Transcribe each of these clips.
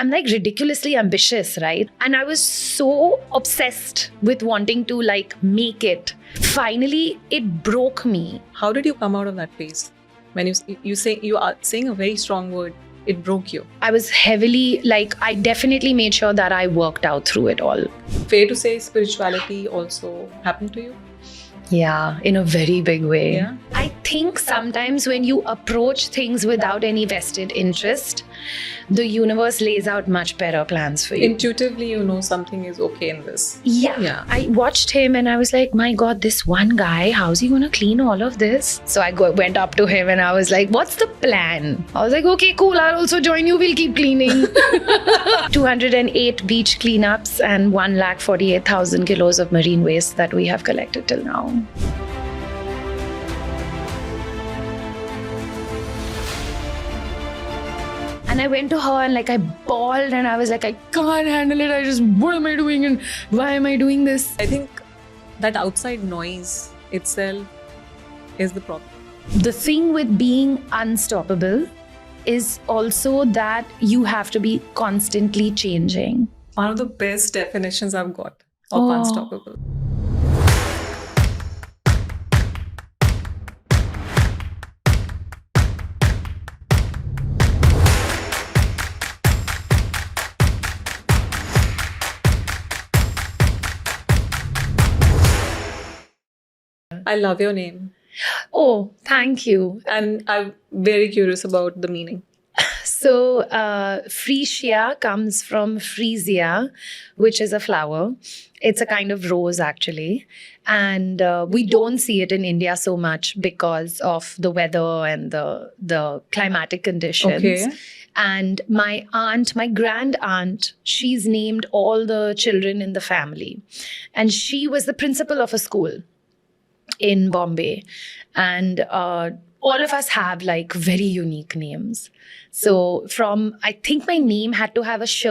I'm like ridiculously ambitious, right? And I was so obsessed with wanting to like make it. Finally, it broke me. How did you come out of that phase? When you are saying a very strong word, it broke you. I was heavily like, I definitely made sure that I worked out through it all. Fair to say spirituality also happened to you? Yeah, in a very big way. Yeah. I think sometimes when you approach things without any vested interest, the universe lays out much better plans for you. Intuitively, you know something is okay in this. Yeah. I watched him and I was like, my God, this one guy, how's he gonna clean all of this? So I went up to him and I was like, what's the plan? I was like, okay, cool, I'll also join you, we'll keep cleaning. 208 beach cleanups and 148,000 kilos of marine waste that we have collected till now. And I went to her and like I bawled and I was like, I can't handle it. What am I doing and why am I doing this? I think that outside noise itself is the problem. The thing with being unstoppable is also that you have to be constantly changing. One of the best definitions I've got of unstoppable. I love your name. Oh, thank you. And I'm very curious about the meaning. So, Frisia comes from Frisia, which is a flower. It's a kind of rose, actually. And we don't see it in India so much because of the weather and the climatic conditions. Okay. And my grand aunt, she's named all the children in the family. And she was the principal of a school in Bombay. And all of us have like very unique names. So I think my name had to have a sh.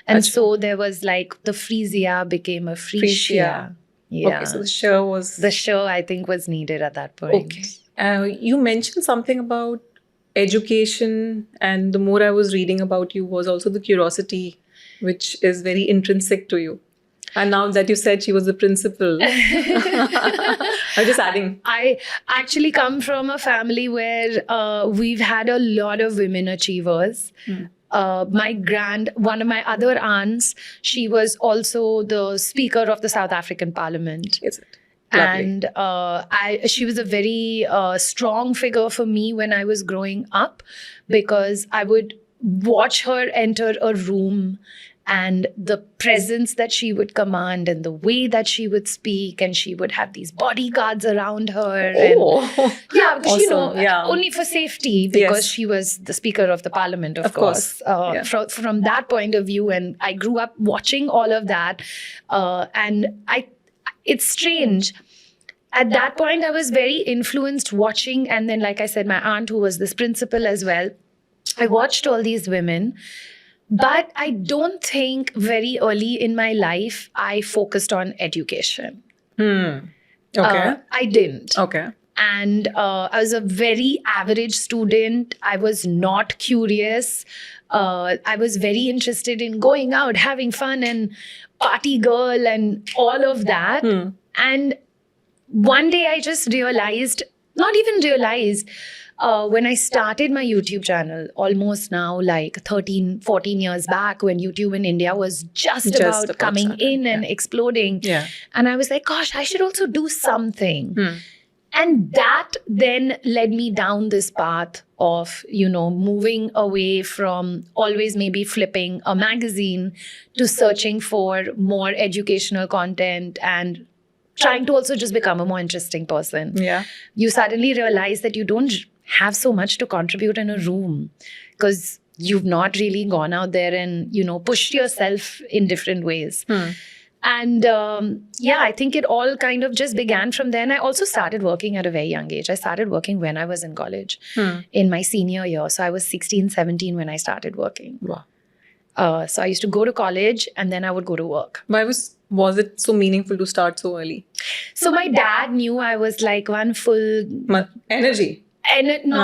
And so there was like the Frisia became a Frisia. Yeah. Okay, so the show was... The sh, I think, was needed at that point. Okay. You mentioned something about education, and the more I was reading about you was also the curiosity, which is very intrinsic to you. And now that you said she was the principal, I'm just adding. I actually come from a family where we've had a lot of women achievers. One of my other aunts, she was also the Speaker of the South African Parliament. Is it? Lovely. And she was a very strong figure for me when I was growing up, because I would watch her enter a room and the presence that she would command and the way that she would speak, and she would have these bodyguards around her. Oh, yeah, because awesome. only for safety, because she was the Speaker of the Parliament, of course. From that point of view, and I grew up watching all of that, and it's strange. At that point, I was very influenced watching, and then, like I said, my aunt, who was this principal as well, I watched all these women. But I don't think very early in my life, I focused on education. Okay. I didn't. Okay. And I was a very average student. I was not curious. I was very interested in going out, having fun, and party girl and all of that. And one day I just realized, not even realized, when I started my YouTube channel, almost now like 13, 14 years back, when YouTube in India was just about coming in and exploding. Yeah. And I was like, gosh, I should also do something. And that then led me down this path of, moving away from always maybe flipping a magazine to searching for more educational content and trying to also just become a more interesting person. Yeah. You suddenly realize that you don't have so much to contribute in a room, because you've not really gone out there and, pushed yourself in different ways. And I think it all kind of just began from then. I also started working at a very young age. I started working when I was in college, in my senior year. So I was 16, 17 when I started working. Wow. So I used to go to college and then I would go to work. Why was it so meaningful to start so early? So my dad knew I was like one full... Energy. And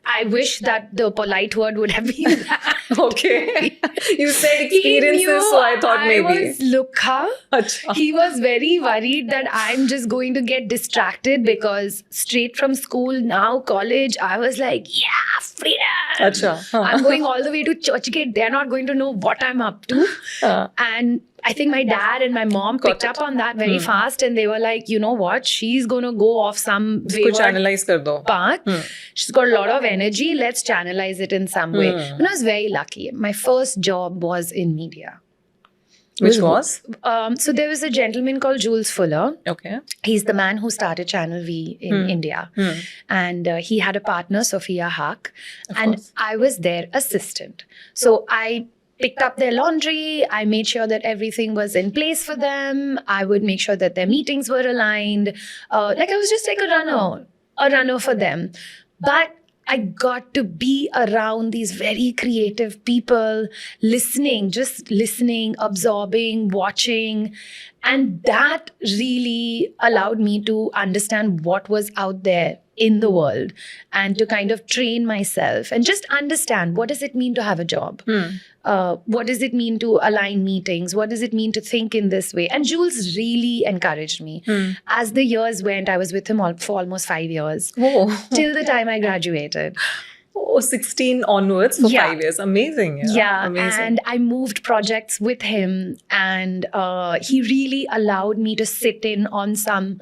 I wish that the polite word would have been that. Okay. You said He experiences, knew so I thought I maybe. was Lukha. Acha. He was very worried that I'm just going to get distracted because straight from school, now college, I was like, yeah, freedom. Acha. Huh. I'm going all the way to Churchgate. They're not going to know what I'm up to. And I think my dad and my mom picked up on that very fast, and they were like, you know what? She's going to go off some Isko wayward channelize kar do. path. She's got a lot of energy. Let's channelize it in some way. And I was very lucky. My first job was in media. Which was? So there was a gentleman called Jules Fuller. Okay. He's the man who started Channel V in India. And he had a partner, Sophia Haque. And course. I was their assistant. So I picked up their laundry. I made sure that everything was in place for them. I would make sure that their meetings were aligned. Like I was just like a runner for them. But I got to be around these very creative people, just listening, absorbing, watching. And that really allowed me to understand what was out there in the world and to kind of train myself and just understand, what does it mean to have a job? What does it mean to align meetings? What does it mean to think in this way? And Jules really encouraged me. As the years went, I was with him for almost 5 years, till the time I graduated. Oh, 16 onwards for 5 years. Amazing. Yeah, Amazing. and I moved projects with him, and he really allowed me to sit in on some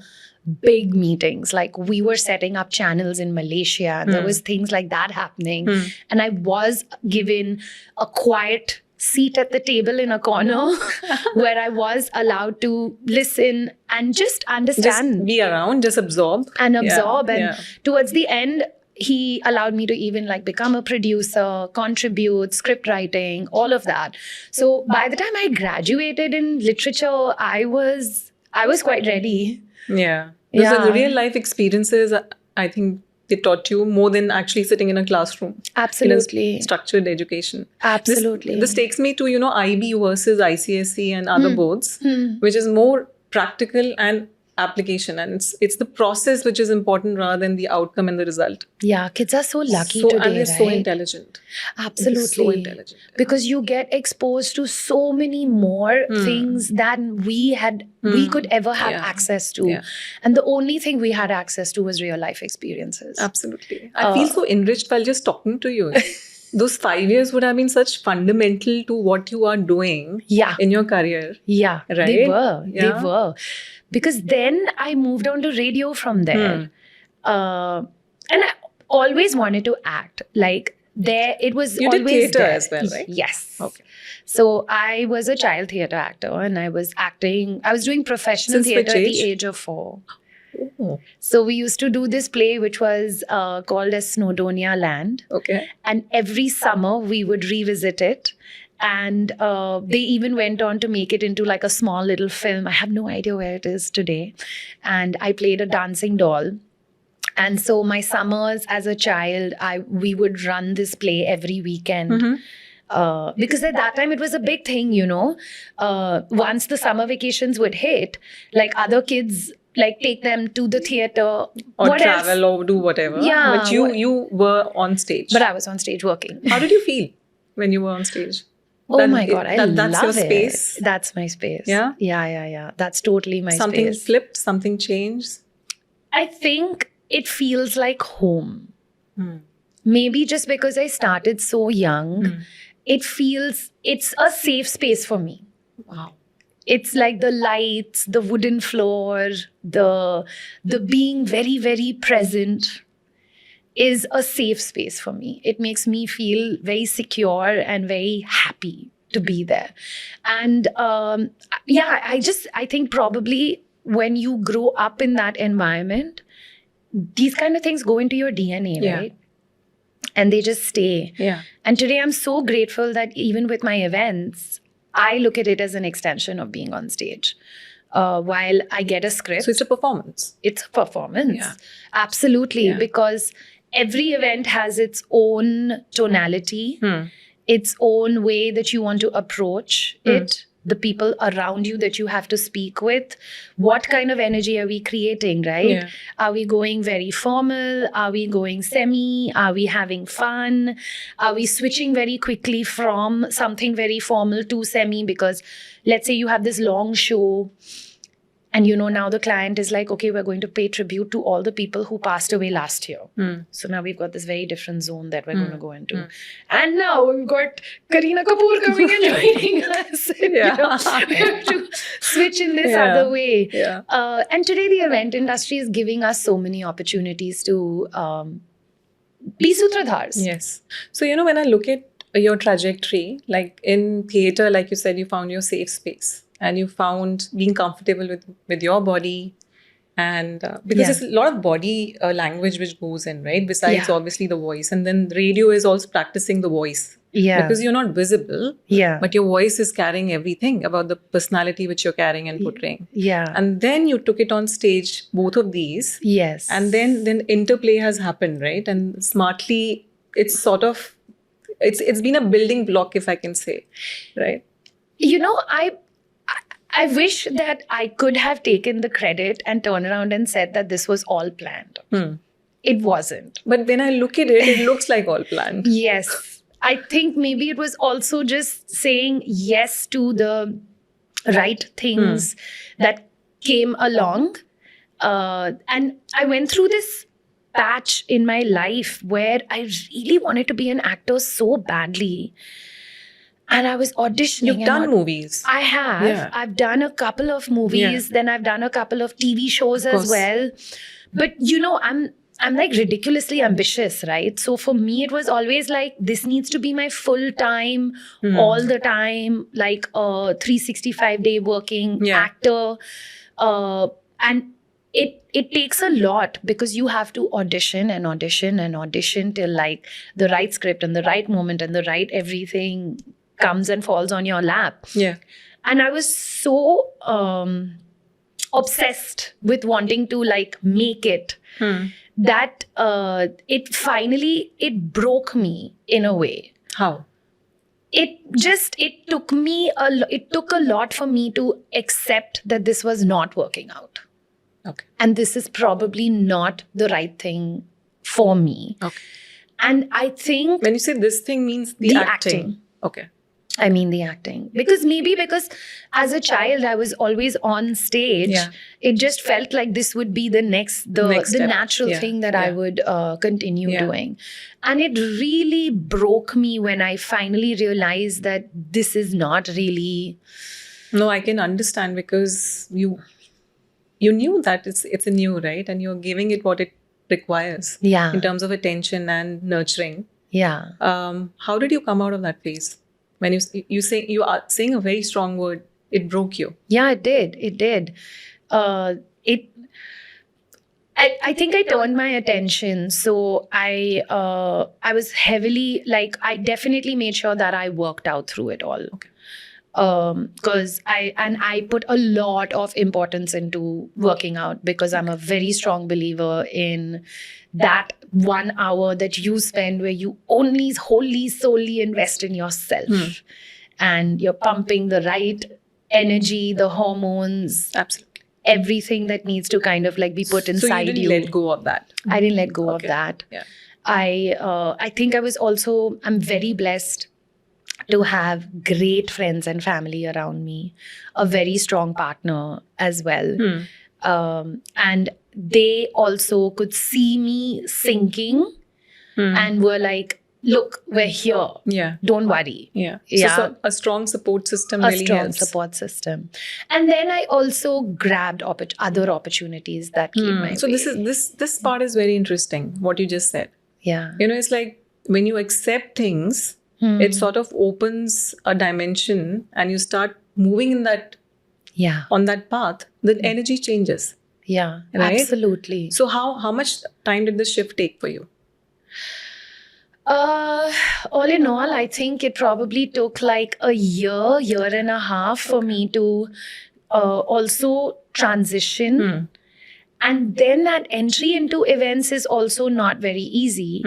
big meetings. Like we were setting up channels in Malaysia, and there was things like that happening. And I was given a quiet seat at the table in a corner where I was allowed to listen and just understand. Just be around, just absorb. And towards the end, he allowed me to even like become a producer, contribute, script writing, all of that. So by the time I graduated in literature, I was quite ready. Yeah. The real life experiences, I think they taught you more than actually sitting in a classroom. Absolutely. In a structured education. Absolutely. This takes me to, IB versus ICSE and other boards, which is more practical and application, and it's the process which is important rather than the outcome and the result. Yeah, kids are so lucky today, and they're so right? intelligent. Absolutely. So intelligent. Because you get exposed to so many more things than we could ever have access to. Yeah. And the only thing we had access to was real life experiences. Absolutely. I feel so enriched while just talking to you. Those 5 years would have been such fundamental to what you are doing in your career. Yeah, right? They were. Because then I moved on to radio from there. And I always wanted to act. Like there, it was you always did theatre there. as well, right? Yes. Okay. So I was a child theatre actor, and I was acting. I was doing professional Since which theatre at age? the age of 4. Oh. So we used to do this play which was called as Snowdonia Land. Okay. And every summer we would revisit it. And they even went on to make it into like a small little film. I have no idea where it is today. And I played a dancing doll. And so my summers as a child, we would run this play every weekend. Because at that time it was a big thing, once the summer vacations would hit, like other kids like take them to the theatre or travel or do whatever. Yeah. But you were on stage. But I was on stage working. How did you feel when you were on stage? Oh my God, I love that's your it. space? That's my space. Yeah? Yeah. That's totally my something space. Flipped, something changed? I think it feels like home. Maybe just because I started so young, it's a safe space for me. Wow. It's like the lights, the wooden floor, the being very, very present is a safe space for me. It makes me feel very secure and very happy to be there. And I think probably when you grow up in that environment, these kind of things go into your DNA, right? And they just stay. Yeah. And today I'm so grateful that even with my events, I look at it as an extension of being on stage. While I get a script. So it's a performance. It's a performance. Yeah. Absolutely. Yeah. Because every event has its own tonality, its own way that you want to approach it. the people around you that you have to speak with, what kind of energy are we creating, right? Yeah. Are we going very formal? Are we going semi? Are we having fun? Are we switching very quickly from something very formal to semi? Because let's say you have this long show, and now the client is like, okay, we're going to pay tribute to all the people who passed away last year. So now we've got this very different zone that we're going to go into. And now we've got Kareena Kapoor coming and joining us. And, we have to switch in this other way. Yeah. And today the event industry is giving us so many opportunities to be sutradhars. Yes. So, when I look at your trajectory, like in theater, like you said, you found your safe space. And you found being comfortable with your body, and because there's a lot of body language which goes in, right? Besides obviously the voice, and then radio is also practicing the voice. Yeah. Because you're not visible. Yeah. But your voice is carrying everything about the personality which you're carrying and portraying. Yeah. And then you took it on stage, both of these. Yes. And then interplay has happened, right? And smartly, it's sort of it's been a building block, if I can say, right? I wish that I could have taken the credit and turned around and said that this was all planned. It wasn't. But when I look at it, it looks like all planned. Yes. I think maybe it was also just saying yes to the right things that came along. And I went through this patch in my life where I really wanted to be an actor so badly. And I was auditioning. You've done movies. I have. Yeah. I've done a couple of movies. Then I've done a couple of TV shows as well. But I'm like ridiculously ambitious, right? So for me, it was always like, this needs to be my full time, all the time, like a 365-day working actor. And it takes a lot because you have to audition and audition and audition till like the right script and the right moment and the right everything comes and falls on your lap. Yeah. And I was so obsessed with wanting to like make it that it broke me in a way. How? It took a lot for me to accept that this was not working out. Okay. And this is probably not the right thing for me. Okay. And I think when you say this thing means the acting. Okay. I mean the acting. Because as a child, I was always on stage. Yeah. It just felt like this would be the next natural thing that I would continue doing. And it really broke me when I finally realized that this is not really... No, I can understand because you knew that it's a new, right? And you're giving it what it requires. Yeah. In terms of attention and nurturing. Yeah. How did you come out of that phase? When you are saying a very strong word, it broke you. Yeah, it did. It did. I think I turned my attention. So I was heavily I definitely made sure that I worked out through it all. Okay. Because I put a lot of importance into working out because I'm a very strong believer in that 1 hour that you spend where you only wholly solely invest in yourself and you're pumping the right energy, the hormones, Absolutely. everything that needs to kind of like be put inside So you didn't let go of that. I didn't let go of that. Yeah. I think I'm very blessed to have great friends and family around me, a very strong partner as well. And they also could see me sinking and were like, look, we're here. Yeah. Don't worry. Yeah. Yeah. So a strong support system A really strong helps. support system. And then I also grabbed other opportunities that came my So way. this part is very interesting, what you just said. Yeah. It's like when you accept things, it sort of opens a dimension and you start moving in that on that path, the energy changes. Yeah, Right? absolutely. So how much time did this shift take for you? All in all, I think it probably took like a year and a half for me to also transition. And then that entry into events is also not very easy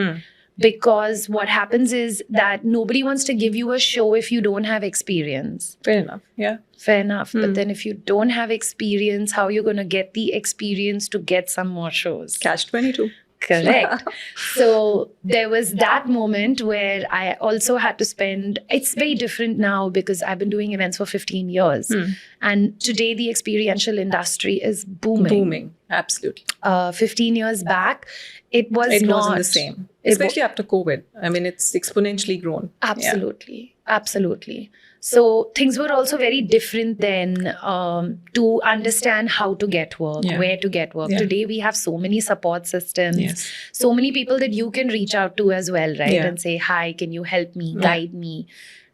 because what happens is that nobody wants to give you a show if you don't have experience. Fair enough. Yeah. Fair enough. Hmm. But then if you don't have experience, how are you going to get the experience to get some more shows? Catch 22. Correct. So there was that moment where I also had to spend, it's very different now because I've been doing events for 15 years. Hmm. And today the experiential industry is booming. Booming. Absolutely. 15 years back, it was It not wasn't the same. It wa- Especially after COVID. I mean, it's exponentially grown. Absolutely. Absolutely. So things were also very different then to understand how to get work, Yeah. where to get work. Yeah. Today we have so many support systems, Yes. so many people that you can reach out to as well, right? Yeah. And say, hi, can you help me, Yeah. guide me?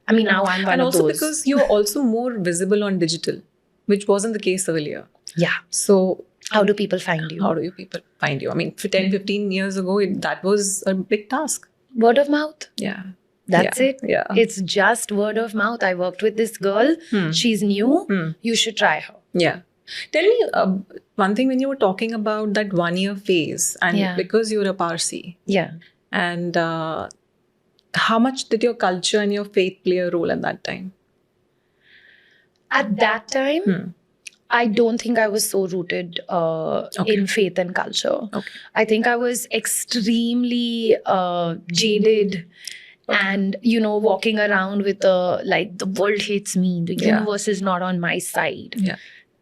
I mean, now I'm one And of also those. because you're also more visible on digital, which wasn't the case earlier. Yeah. So How do people find you? how do you people find you? I mean, for 10, 15 years ago, that was a big task. Word of mouth. Yeah. That's Yeah. it. Yeah. It's just word of mouth. I worked with this girl. Hmm. She's new. Hmm. You should try her. Yeah. Tell me one thing when you were talking about that 1 year phase, and Yeah. because you're a Parsi, Yeah. and how much did your culture and your faith play a role at that time? At that time, Hmm. I don't think I was so rooted Okay. in faith and culture. Okay. I think I was extremely jaded and, walking around with the world hates me, the Yeah. universe is not on my side. Yeah.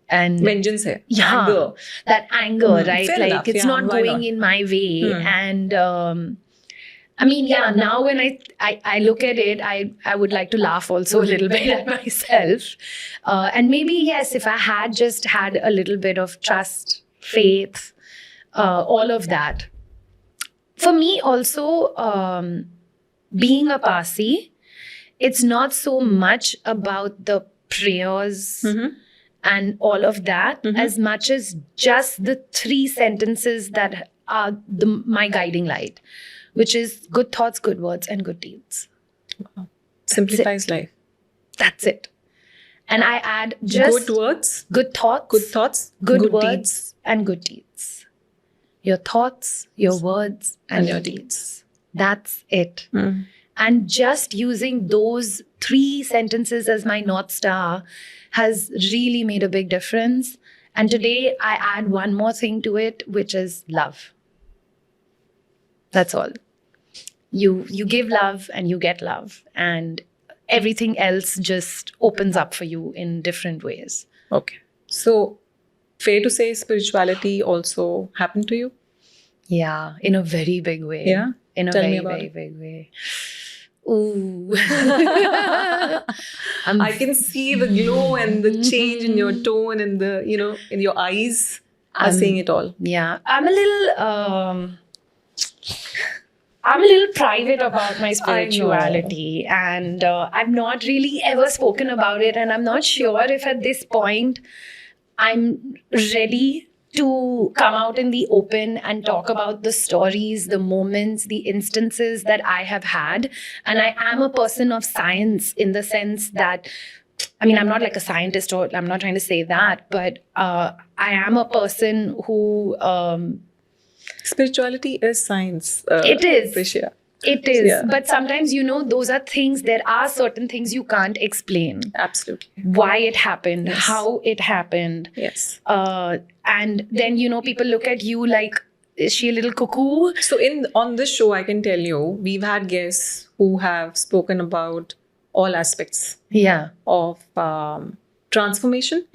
And Vengeance hai. Yeah. Anger. that anger, Hmm, right? fair Like enough, it's yeah, not why going not? in my way. Hmm. And I mean, yeah, now when I look at it, I would like to laugh also a little bit at myself. And maybe, yes, if I had just had a little bit of trust, faith, all of that. For me also, being a Parsi, it's not so much about the prayers Mhm. and all of that Mhm. as much as just the 3 sentences that are my guiding light, which is good thoughts, good words, and good deeds. Simplifies life. That's it. And I add just Good words, good thoughts, good thoughts, good words, deeds, and good deeds. Your thoughts, your words, and your deeds. That's it. Mm. And just using those 3 sentences as my North Star has really made a big difference. And today I add one more thing to it, which is love. That's all. You give love and you get love. And everything else just opens up for you in different ways. Okay. So, fair to say spirituality also happened to you? Yeah, in a very big way. Yeah? In a Tell me very, about very it. big way. Ooh. I can see the glow and the change in your tone and the, in your eyes are saying it all. Yeah, I'm a little private about my spirituality, and I've not really ever spoken about it, and I'm not sure if at this point I'm ready to come out in the open and talk about the stories, the moments, the instances that I have had. And I am a person of science in the sense that, I mean, I'm not like a scientist, or I'm not trying to say that, but I am a person who Spirituality is science. It is. Prishya. it is. Yeah. But sometimes, those are things, there are certain things you can't explain. Absolutely. Why it happened, Yes. how it happened. Yes. And then, people look at you like, is she a little cuckoo? So on this show, I can tell you, we've had guests who have spoken about all aspects Yeah. of transformation.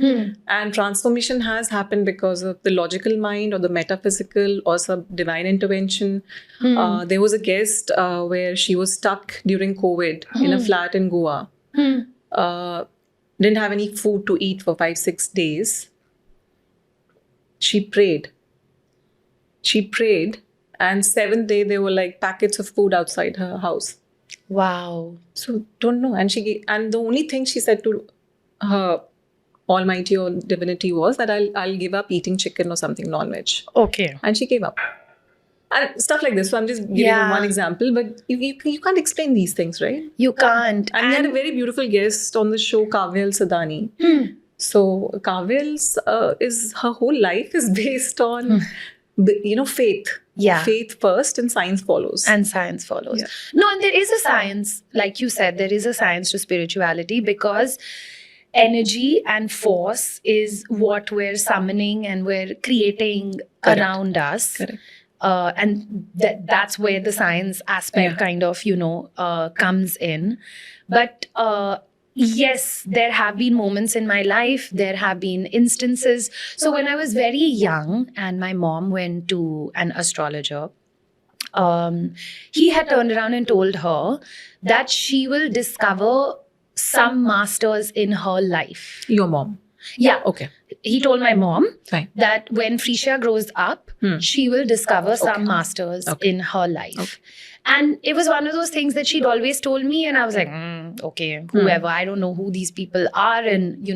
And transformation has happened because of the logical mind or the metaphysical or some divine intervention. There was a guest where she was stuck during COVID in a flat in Goa. Didn't have any food to eat for 5-6 days. She prayed. And 7th day, there were like packets of food outside her house. Wow. So don't know. And and the only thing she said to her almighty or divinity was that I'll give up eating chicken or something non-veg. Okay. And she gave up. And stuff like this. So I'm just giving you Yeah. one example, but you can't explain these things, right? You can't. And we had a very beautiful guest on the show, Kavyal Sadani. So Kavyal's her whole life is based on faith. Yeah. Faith first and science follows. And science follows. Yeah. No, and there is a science, like you said, there is a science to spirituality, because energy and force is what we're summoning and we're creating Correct. around us. Correct. And that's where the science aspect Yeah. kind of, comes in. But yes, there have been moments in my life, there have been instances. So when I was very young and my mom went to an astrologer, he had turned around and told her that she will discover some masters in her life. Your mom. Yeah, Okay. he told my mom Fine. that when Freesia grows up, she will discover some masters Okay. in her life. Okay. And it was one of those things that she'd always told me, and I was like, okay, whoever, I don't know who these people are. And,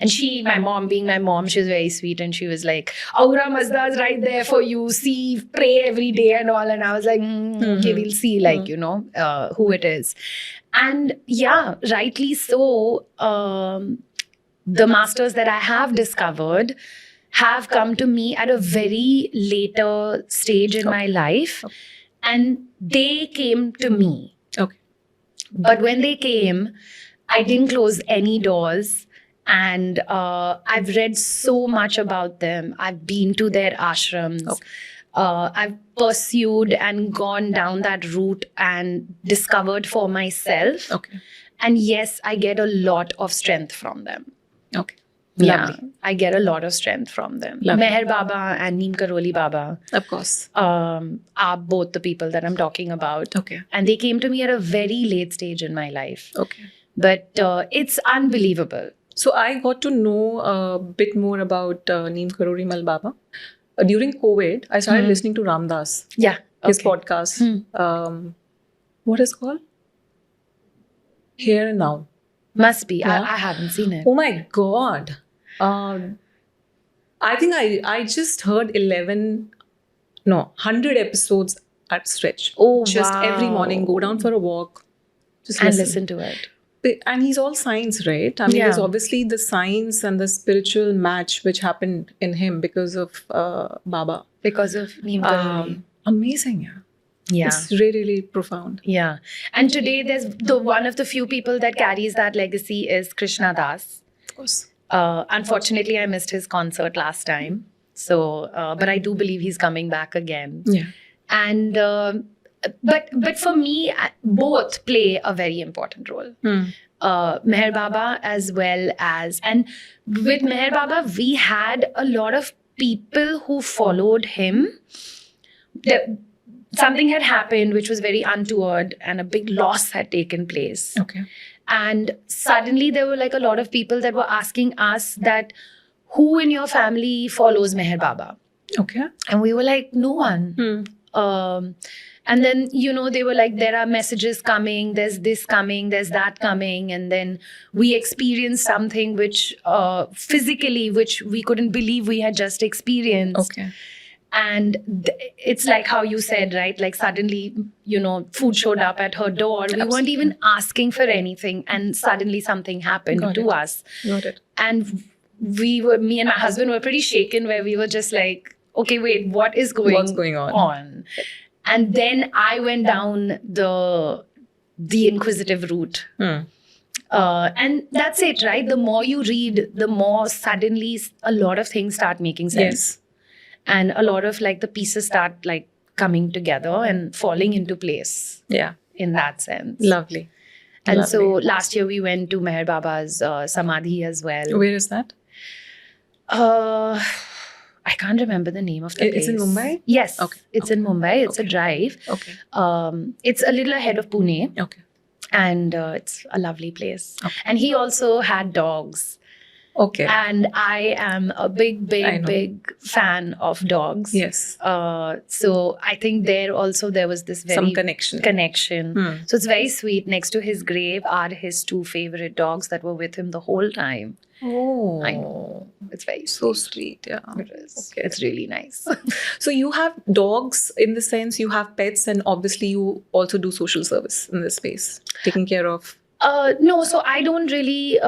and she, my mom being my mom, she was very sweet, and she was like, Aura Mazda's right there for you, see, pray every day and all. And I was like, okay, we'll see, like, who it is. And yeah, rightly so, the masters that I have discovered have come to me at a very later stage in my life. Okay. And they came to me. Okay. But when they came, I didn't close any doors. And I've read so much about them. I've been to their ashrams. Okay. I've pursued and gone down that route and discovered for myself. Okay. And yes, I get a lot of strength from them. Okay. Yeah, Lovely. I get a lot of strength from them. Lovely. Meher Baba and Neem Karoli Baba Of course. are both the people that I'm talking about. Okay. And they came to me at a very late stage in my life. Okay. But it's unbelievable. So I got to know a bit more about Neem Karori Mal Baba. During COVID, I started listening to Ram Das, Yeah. his okay. podcast. What is it called? Here and Now. Must be. Yeah. I haven't seen it. Oh my God. I think I just heard 100 episodes at stretch. Oh, Just every wow. morning, go down for a walk. Just And listen. listen to it. And he's all science, right? I mean, Yeah. there's obviously the science and the spiritual match which happened in him because of Baba. Because of Neem Karoli. Amazing, yeah. Yeah. It's really, really profound. Yeah. And today there's one of the few people that carries that legacy is Krishna Das. Of course. Unfortunately, I missed his concert last time. So, but I do believe he's coming back again. Yeah. And but for me, both play a very important role. Meher Baba as well as, and with Meher Baba, we had a lot of people who followed him. Something had happened which was very untoward, and a big loss had taken place. Okay. And suddenly there were like a lot of people that were asking us that, who in your family follows Meher Baba? Okay. And we were like, no one. And then, they were like, there are messages coming, there's this coming, there's that coming. And then we experienced something which physically, which we couldn't believe we had just experienced. Okay. And it's like how you said, right? Like suddenly, food showed up at her door. We Absolutely. weren't even asking for anything. And suddenly something happened Got to it. us. Got it. And me and my husband were pretty shaken, where we were just like, okay, wait, what's going on? And then I went down the inquisitive route. And that's it, right? The more you read, the more suddenly a lot of things start making sense. Yes. And a lot of like the pieces start like coming together and falling into place Yeah. in that sense. Lovely. And Lovely. so last year we went to Meher Baba's Samadhi as well. Where is that? I can't remember the name of the place. It's in Mumbai? Yes. Okay. It's in Mumbai. It's a drive. Okay. It's a little ahead of Pune. Okay. And it's a lovely place. Okay. And he also had dogs. Okay. And I am a big fan of dogs. Yes. So I think there was this very Some connection. connection. So it's very sweet. Next to his grave are his two favorite dogs that were with him the whole time. Oh. I know. It's very So sweet. sweet. Yeah. It is. Okay. It's really nice. So you have dogs in the sense you have pets, and obviously you also do social service in this space, taking care of. No, so I don't really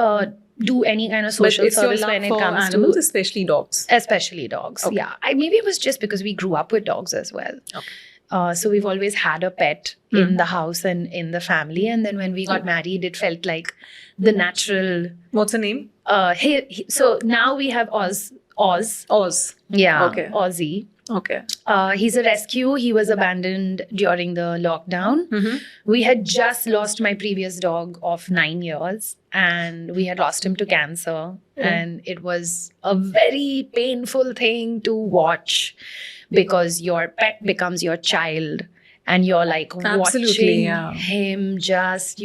do any kind of But social it's your service love when it for comes animals, to especially dogs. especially dogs. Okay. Yeah, maybe it was just because we grew up with dogs as well. Okay. So we've always had a pet in the house and in the family. And then when we got married, it felt like the natural. What's her name? So now we have Oz. Oz. Yeah. Okay. Ozzy. Okay. He's a rescue. He was abandoned during the lockdown. Mm-hmm. We had just lost my previous dog of 9 years, and we had lost him to cancer. And it was a very painful thing to watch because your pet becomes your child, and you're like Absolutely, watching yeah. him just,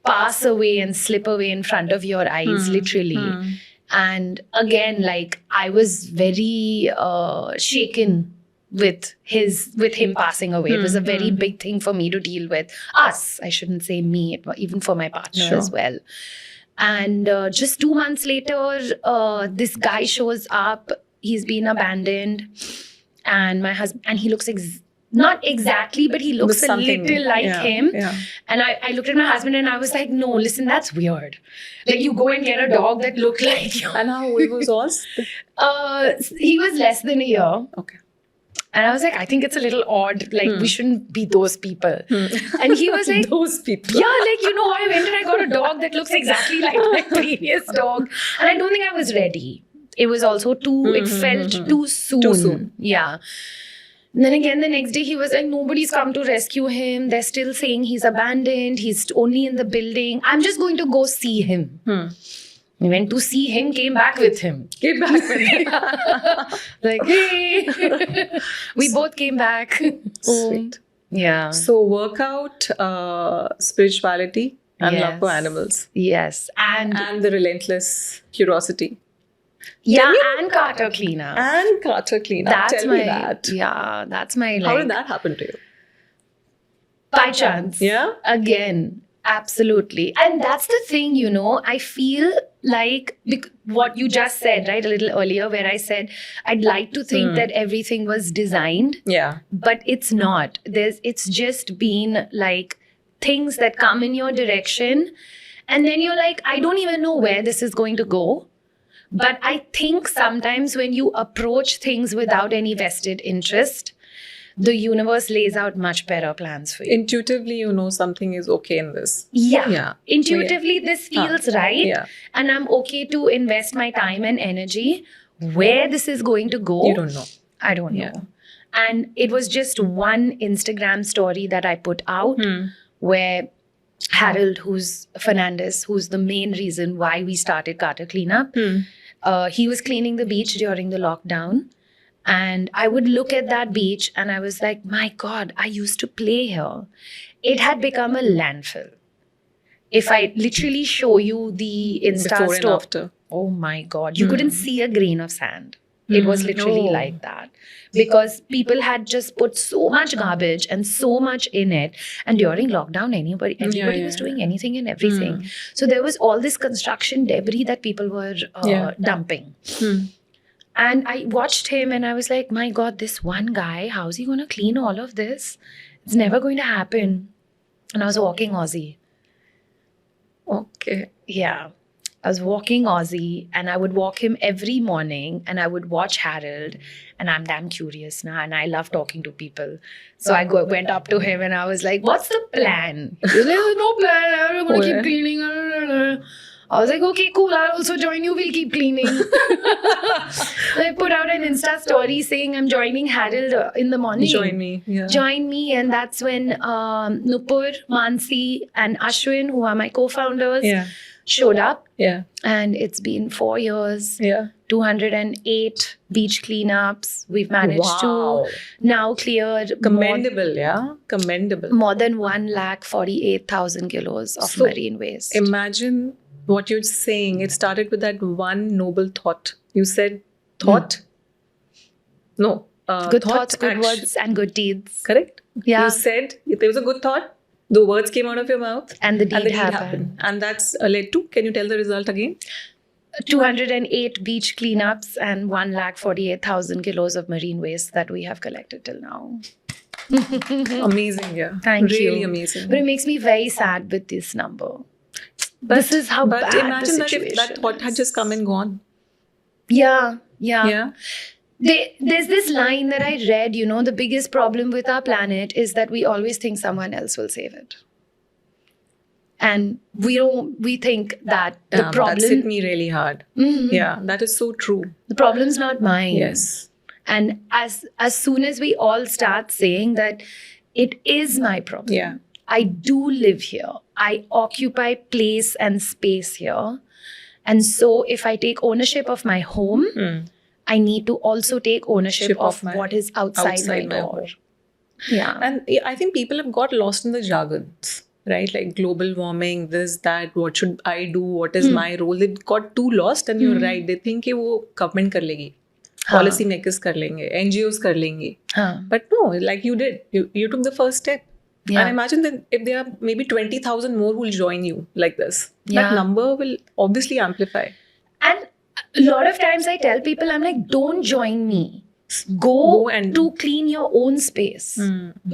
pass away and slip away in front of your eyes, literally. And again, like I was very shaken with him passing away. It was a very big thing for me to deal with. I shouldn't say me, even for my partner as well. And just 2 months later, this guy shows up. He's been abandoned, and my husband, and he looks not exactly, but he looks a little like him. Yeah. And I looked at my husband and I was like, no, listen, that's weird. Like you go and get a dog that looked like you. And how old was Oz? He was less than a year. Okay. And I was like, I think it's a little odd. Like we shouldn't be those people. And he was like, those people. yeah, like, I went and I got a dog that looks exactly like my previous dog. And I don't think I was ready. It was also it felt too soon. Too soon. Yeah. And then again, the next day, he was like, nobody's come to rescue him. They're still saying he's abandoned. He's only in the building. I'm just going to go see him. We went to see him, came back with him. Came back with him. Like, hey. We both came back. Sweet. Yeah. So workout, spirituality, and love for Yes. animals. Yes. And the relentless curiosity. Yeah, and Carter cleanup. And Carter cleanup. That's Tell my me that. Yeah, that's my How did that happen to you? by chance. Yeah? Again, absolutely. And that's the thing, I feel like what you just said, right, a little earlier, where I said I'd like to think that everything was designed, Yeah. but it's not. It's just been like things that come in your direction, and then you're like, I don't even know where this is going to go. But I think sometimes when you approach things without any vested interest, the universe lays out much better plans for you. Intuitively, you know something is okay in this. Yeah. Yeah. Intuitively, this feels right. Yeah. And I'm okay to invest my time and energy. Where this is going to go, You don't know. I don't know. Yeah. And it was just one Instagram story that I put out where Harold Fernandez, who's the main reason why we started Carter Cleanup, he was cleaning the beach during the lockdown. And I would look at that beach and I was like, my God, I used to play here. It had become a landfill. If I literally show you the Insta Before and story, after. oh my God, you couldn't see a grain of sand. It was literally Oh. like that. Because people had just put so much garbage and so much in it. And during lockdown, everybody was doing anything and everything. So there was all this construction debris that people were dumping. And I watched him and I was like, my God, this one guy, how's he going to clean all of this? It's never going to happen. And I was walking Aussie. Okay. Yeah. I was walking Aussie and I would walk him every morning and I would watch Harold, and I'm damn curious now and I love talking to people. So I went up to him and I was like, what's the plan? He was like, there's no plan. I'm going to keep cleaning. I was like, okay, cool. I'll also join you. We'll keep cleaning. I put out an Insta story saying I'm joining Harold in the morning. Join me. Yeah. Join me. And that's when Nupur, Mansi and Ashwin, who are my co-founders, showed up. Yeah. And it's been 4 years, Yeah. 208 beach cleanups. We've managed to now clear Commendable, yeah. Commendable. more than 148,000 kilos of So, marine waste. Imagine what you're saying. It started with that one noble thought. You said thought? No. Good thought, thoughts, good action. words, and good deeds. Correct? Yeah. You said there was a good thought. The words came out of your mouth. And the deed, And the deed happened. happened. And that's led to, can you tell the result again? 208 beach cleanups and 148,000 kilos of marine waste that we have collected till now. Amazing, yeah. Thank you. Really amazing. But it makes me very sad with this number. this is how But bad the imagine that if situation that thought had is. just come and gone. Yeah. Yeah. There's this line that I read, the biggest problem with our planet is that we always think someone else will save it. And we think that the That hit problem, me really hard. Mhm. Yeah, that is so true. the problem's not mine. Yes. And as soon as we all start saying that it is my problem, Yeah. I do live here, I occupy place and space here. And so if I take ownership of my home, Hmm. I need to also take ownership Ship of of my- what is outside my door. home. Yeah. And I think people have got lost in the jargons, right? Like global warming, this, that, what should I do? What is my role? They got too lost, and you're right. They think कि वो government कर लेगी, policy makers कर लेंगे, NGOs कर लेंगी. Huh. But no, like you did, you took the first step. Yeah. And imagine that if there are maybe 20,000 more who will join you like this, Yeah. that number will obviously amplify. And a lot of times I tell people, I'm like, don't join me. Go and- to clean your own space.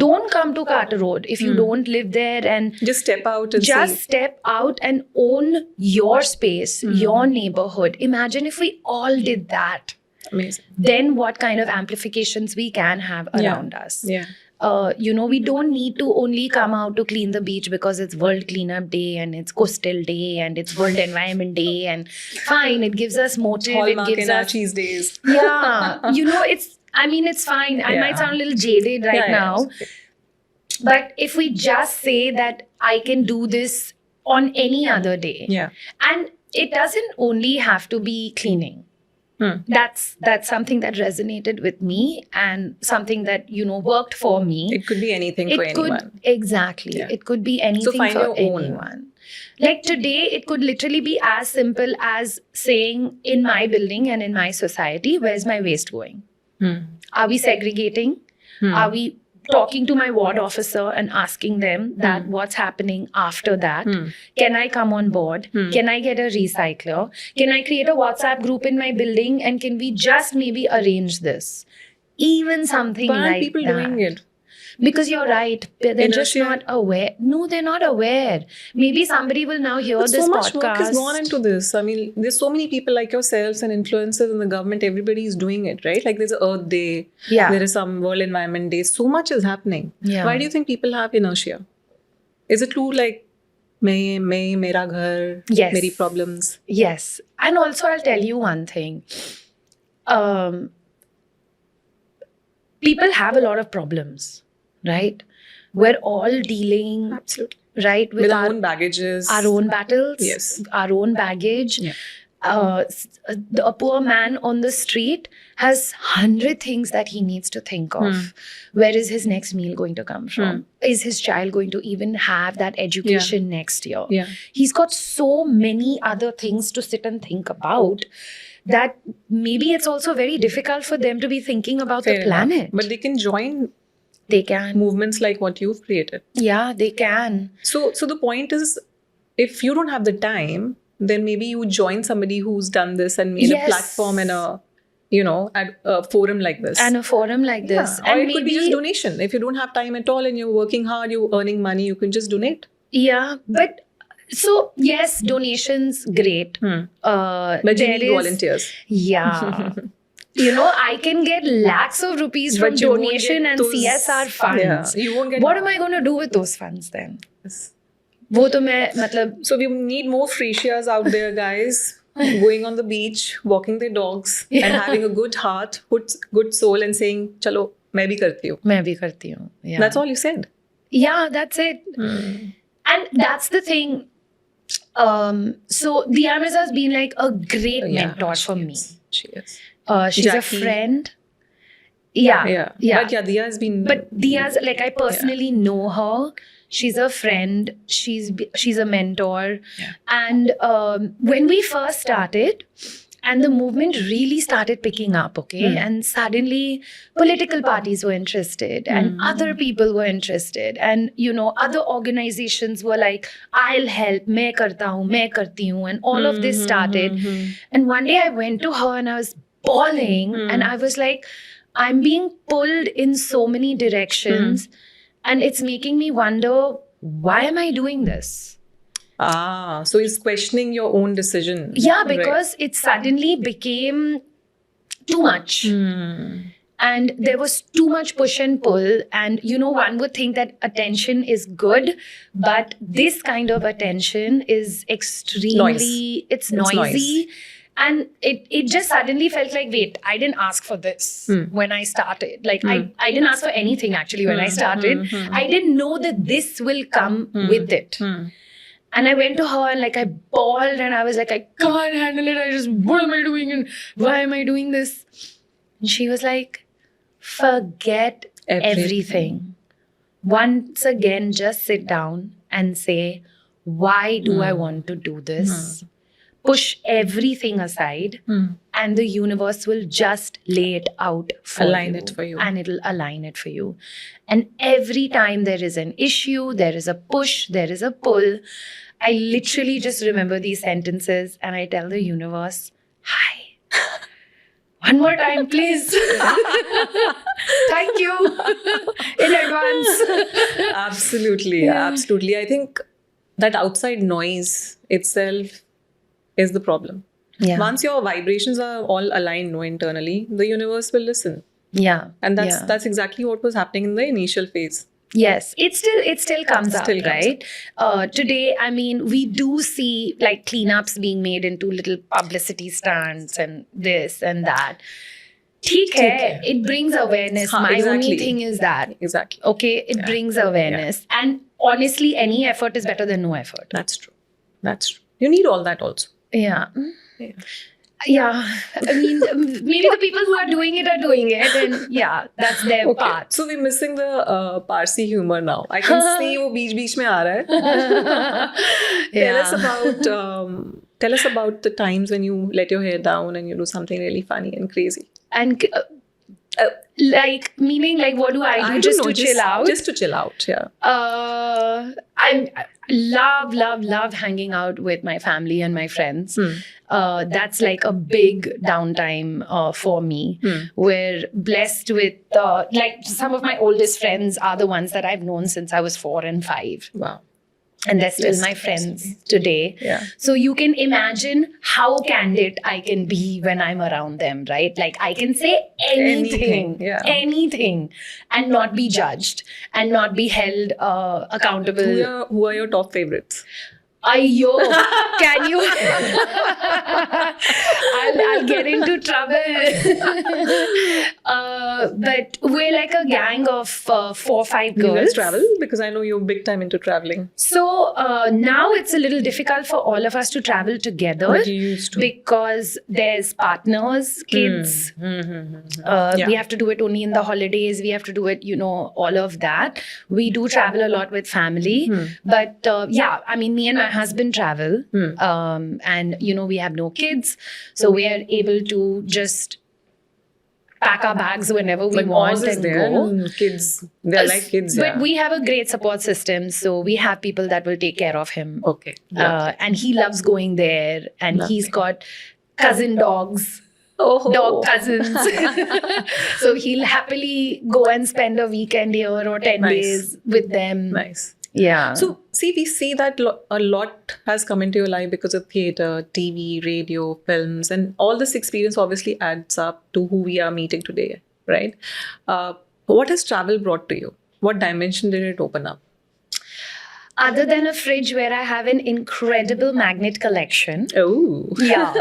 Don't come to Carter Road if you don't live there, and Just step out and just see. step out and own your space, your neighborhood. Imagine if we all did that. Amazing. Then what kind of amplifications we can have around us. Yeah. We don't need to only come out to clean the beach because it's World Cleanup Day and it's Coastal Day and it's World Environment Day, and fine, it gives us motive, Hallmark it gives and our us cheese days. yeah, it's fine. I might Yeah. sound a little jaded right Yeah, now, it's okay. but if we just say that I can do this on any other day, Yeah. and it doesn't only have to be cleaning. That's something that resonated with me and something that worked for me. It could be anything for anyone. Exactly. Yeah. It could be anything find for your own. anyone. Like today, it could literally be as simple as saying, in my building and in my society, where's my waste going? Are we segregating? Are we talking to my ward officer and asking them that what's happening after that? Can I come on board? Can I get a recycler? Can I create a WhatsApp group in my building? And can we just maybe arrange this? Even something Why like aren't people that. doing it? Because you're right. They're just Inertia. not aware. No, they're not aware. Maybe somebody will now hear But this so much podcast. work has gone into this. I mean, there's so many people like yourselves and influencers in the government. Everybody is doing it, right? Like there's Earth Day. Yeah. There is some World Environment Day. So much is happening. Yeah. Why do you think people have inertia? Is it too like, mera ghar, Yes. meri problems? Yes. And also, I'll tell you one thing. People have a lot of problems, right? We're all dealing, Absolutely. right, With our our own baggages. our own battles, Yes. our own baggage. Yeah. A poor man on the street has 100 things that he needs to think of. Where is his next meal going to come from? Is his child going to even have that education next year? Yeah. He's got so many other things to sit and think about that maybe it's also very difficult for them to be thinking about Fair the enough. planet. But they can join They can. movements like what you've created. Yeah, they can. So the point is, if you don't have the time, then maybe you join somebody who's done this and made a Yes. platform and at a forum like this. And a forum like this. Yeah. Or And it could be just donation. If you don't have time at all and you're working hard, you're earning money, you can just donate. Yeah, but so yes, donations, great. But you there need is- volunteers. Yeah. I can get lakhs of rupees from But you won't donation get and those- CSR funds. Yeah, you won't get. What am I going to do with those funds then? Yes. वो तो मैं मतलब So we need more Frisias out there, guys, going on the beach, walking their dogs, and having a good heart, good soul, and saying, "Chalo, मैं भी करती हूँ." मैं भी करती हूँ. Yeah. That's all you said. Yeah, that's it. And that's the thing. So Diya Mirza has been like a great mentor for me. She is. She's Jackie. a friend. Yeah. But yeah, Diya has been. But Diya's like, I personally know her. She's a friend. She's a mentor. Yeah. And when we first started, and the movement really started picking up, okay? And suddenly political parties were interested and other people were interested. And, other organizations were like, I'll help, मैं करता हूँ, मैं करती हूँ. And all of this started. And one day I went to her and I was bawling and I was like, I'm being pulled in so many directions and it's making me wonder, why am I doing this? So he's questioning your own decision. Yeah, Right. because it suddenly became too much. And there was too much push and pull. And, one would think that attention is good, but this kind of attention is extremely, it's It's noisy. And it just suddenly felt like, wait, I didn't ask for this when I started. Like, I didn't ask for anything actually when I started. I didn't know that this will come with it. And I went to her and like I bawled and I was like, I can't handle it. What am I doing? And why am I doing this? And she was like, forget everything. Once again, just sit down and say, why do I want to do this? Push everything aside and the universe will just lay it out for Align you. it for you. And it'll align it for you. And every time there is an issue, there is a push, there is a pull, I literally just remember these sentences and I tell the universe, hi. One more time, please. Thank you in advance. Absolutely. I think that outside noise itself is the problem. Yeah. Once your vibrations are all aligned internally, the universe will listen. Yeah. And that's exactly what was happening in the initial phase. Yes, it still comes up, Still comes right? Today, I mean, we do see like cleanups being made into little publicity stands and this and that. Theek hai, it brings awareness. Haan, My only exactly. thing is that. Exactly. Okay, it brings awareness. And honestly, any effort is better than no effort. That's true. You need all that also. Yeah. Yeah. I mean, maybe the people who are doing it, and yeah, that's their part. So we're missing the Parsi humor now. I can see वो बीच में आ रहा है. Tell us about the times when you let your hair down and you do something really funny and crazy. And like, meaning like, what do I do just to chill out? Just to chill out, yeah. I love hanging out with my family and my friends. That's like a big downtime for me. We're blessed with like some of my oldest friends are the ones that I've known since I was 4 and 5. Wow. And they're still my friends today. Yeah. So you can imagine how candid I can be when I'm around them, right? Like I can say anything, and not be judged and not be held accountable. Who are your top favorites? Ayyo, can you? I'll get into trouble. But we're like a gang of 4 or 5 girls. You guys travel? Because I know you're big time into traveling. So now it's a little difficult for all of us to travel together. But you used to. Because there's partners, kids. We have to do it only in the holidays. We have to do it, all of that. We do travel a lot with family. But yeah, I mean, me and my husband travel. And, we have no kids. So we are able to just pack our bags whenever we want and go. Kids, they're like kids. But we have a great support system. So we have people that will take care of him. Okay. And he loves going there. And he's got cousin dogs. Oh. Dog cousins. So he'll happily go and spend a weekend here or 10 days with them. Nice. Yeah. So, see, we see that a lot has come into your life because of theatre, TV, radio, films, and all this experience obviously adds up to who we are meeting today, right? What has travel brought to you? What dimension did it open up? Other than a fridge where I have an incredible magnet collection. Oh. Yeah.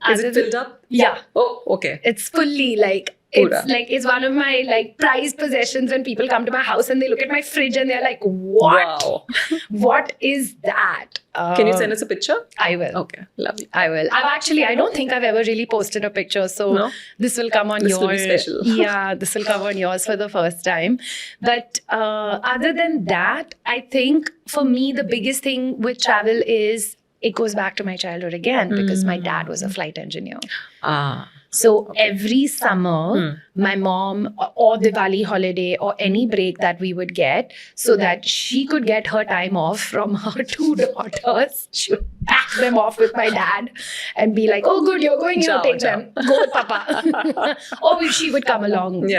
Is it filled up? Yeah. Oh, okay. It's fully like, it's one of my like prized possessions when people come to my house and they look at my fridge and they're like, what? Wow. What is that? Can you send us a picture? I will. Okay, lovely. I will. I don't think I've ever really posted a picture. So this will come on yours. This will be special. Yeah, this will come on yours for the first time. But other than that, I think for me, the biggest thing with travel is it goes back to my childhood again because my dad was a flight engineer. So every summer, my mom or Diwali holiday or any break that we would get so that she could get her time off from her 2 daughters, she would pack them off with my dad and be like, oh, good, you're going, take them. Go with Papa. Or she would come along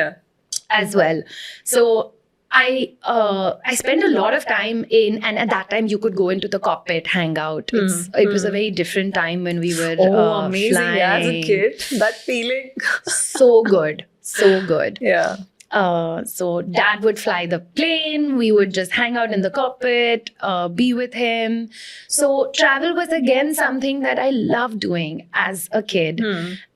as well. So I spent a lot of time in, and at that time you could go into the cockpit, hang out. It was a very different time when we were Amazing. flying. Yeah, as a kid, that feeling. So good, so good. Yeah. So dad would fly the plane. We would just hang out in the cockpit, be with him. So travel was again something that I loved doing as a kid.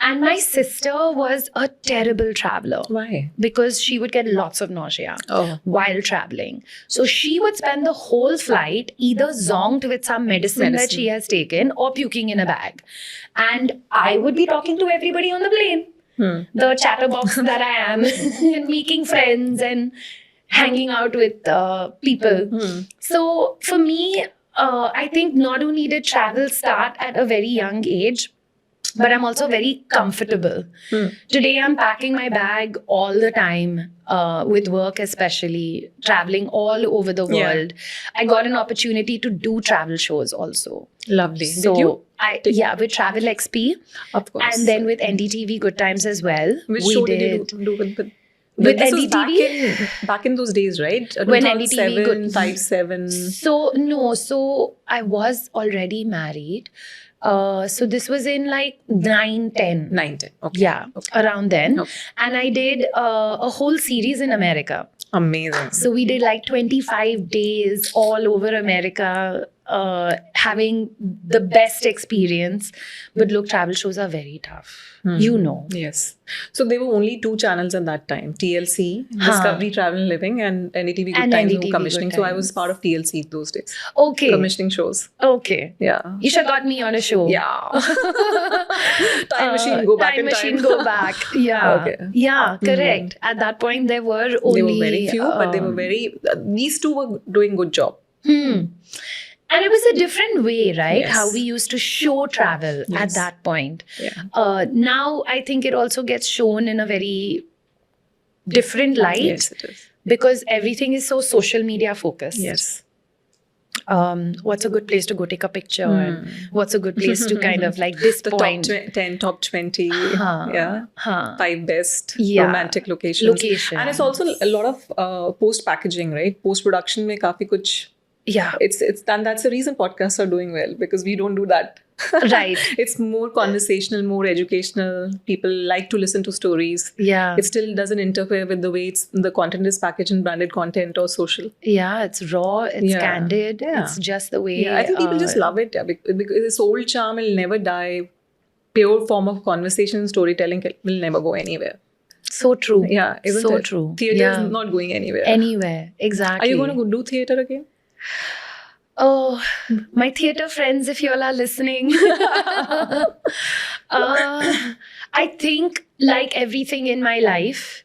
And my sister was a terrible traveler Why? because she would get lots of nausea Oh. while traveling. So she would spend the whole flight either zonked with some medicine that she has taken or puking in a bag. And I would be talking to everybody on the plane. The chatterbox that I am, and making friends and hanging out with people. So for me, I think not only did travel start at a very young age, but I'm also very comfortable. Today, I'm packing my bag all the time, with work especially, traveling all over the Yeah. world. I got an opportunity to do travel shows also. Lovely. So Did you? Yeah, with Travel XP. Of course. And then with NDTV Good Times as well. Which we show did you do with With this was NDTV? back in those days, right? When 2007, NDTV Good 5-7. So I was already married. So this was in like 9-10. 9-10. Okay. Yeah, around then. Okay. And I did a whole series in America. Amazing. So we did like 25 days all over America, having the best experience. But look, travel shows are very tough. You know. Yes. So there were only 2 channels at that time: TLC, Discovery Travel and Living, and NDTV Good And Times NDTV Good commissioning. So I was Times. part of TLC those days, Okay. commissioning shows. Okay. Yeah. Isha got me on a show. Yeah. Time machine, go back time in machine, time. go back. Yeah. Okay. Yeah, correct. At that point, there were only... They were very few, but they were very. These 2 were doing good job. And it was a different way, right? Yes. How we used to show travel at Yes. that point. Yeah. Now, I think it also gets shown in a very different light Yes, it is. because everything is so social media focused. Yes. What's a good place to go take a picture? And what's a good place to kind of like this The point? top 10, top 20. Huh. Yeah. Huh. 5 best Yeah. romantic locations. Locations. And it's also a lot of post packaging, right? Post production mein kafi kuch. Yeah. It's and that's the reason podcasts are doing well, because we don't do that. Right. It's more conversational, more educational. People like to listen to stories. Yeah. It still doesn't interfere with the way the content is packaged in branded content or social. Yeah, it's raw, it's Yeah. candid, Yeah. it's just the way. Yeah, I think people just love it. Yeah, because the soul charm will never die. Pure form of conversation and storytelling will never go anywhere. So true. Yeah, isn't so it? true. Theatre Yeah. is not going anywhere. Anywhere, exactly. Are you going to go do theatre again? Oh, my theatre friends, if you all are listening. I think, like everything in my life,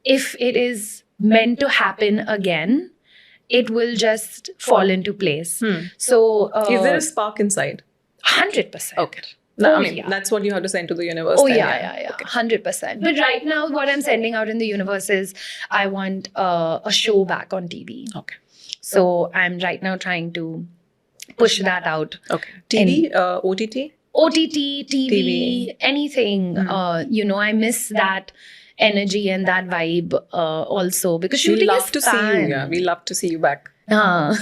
if it is meant to happen again, it will just fall into place. So, Is there a spark inside? 100%. Okay. No, Oh, I mean, yeah. that's what you have to send to the universe. Oh, then, yeah. 100%. But right now, what I'm sending out in the universe is I want a show back on TV. Okay. So I'm right now trying to push that out. Okay. TV, OTT? OTT, TV, TV. anything. I miss that energy and that vibe also because shooting We love is to see fun. you. Yeah, we love to see you back. Ah.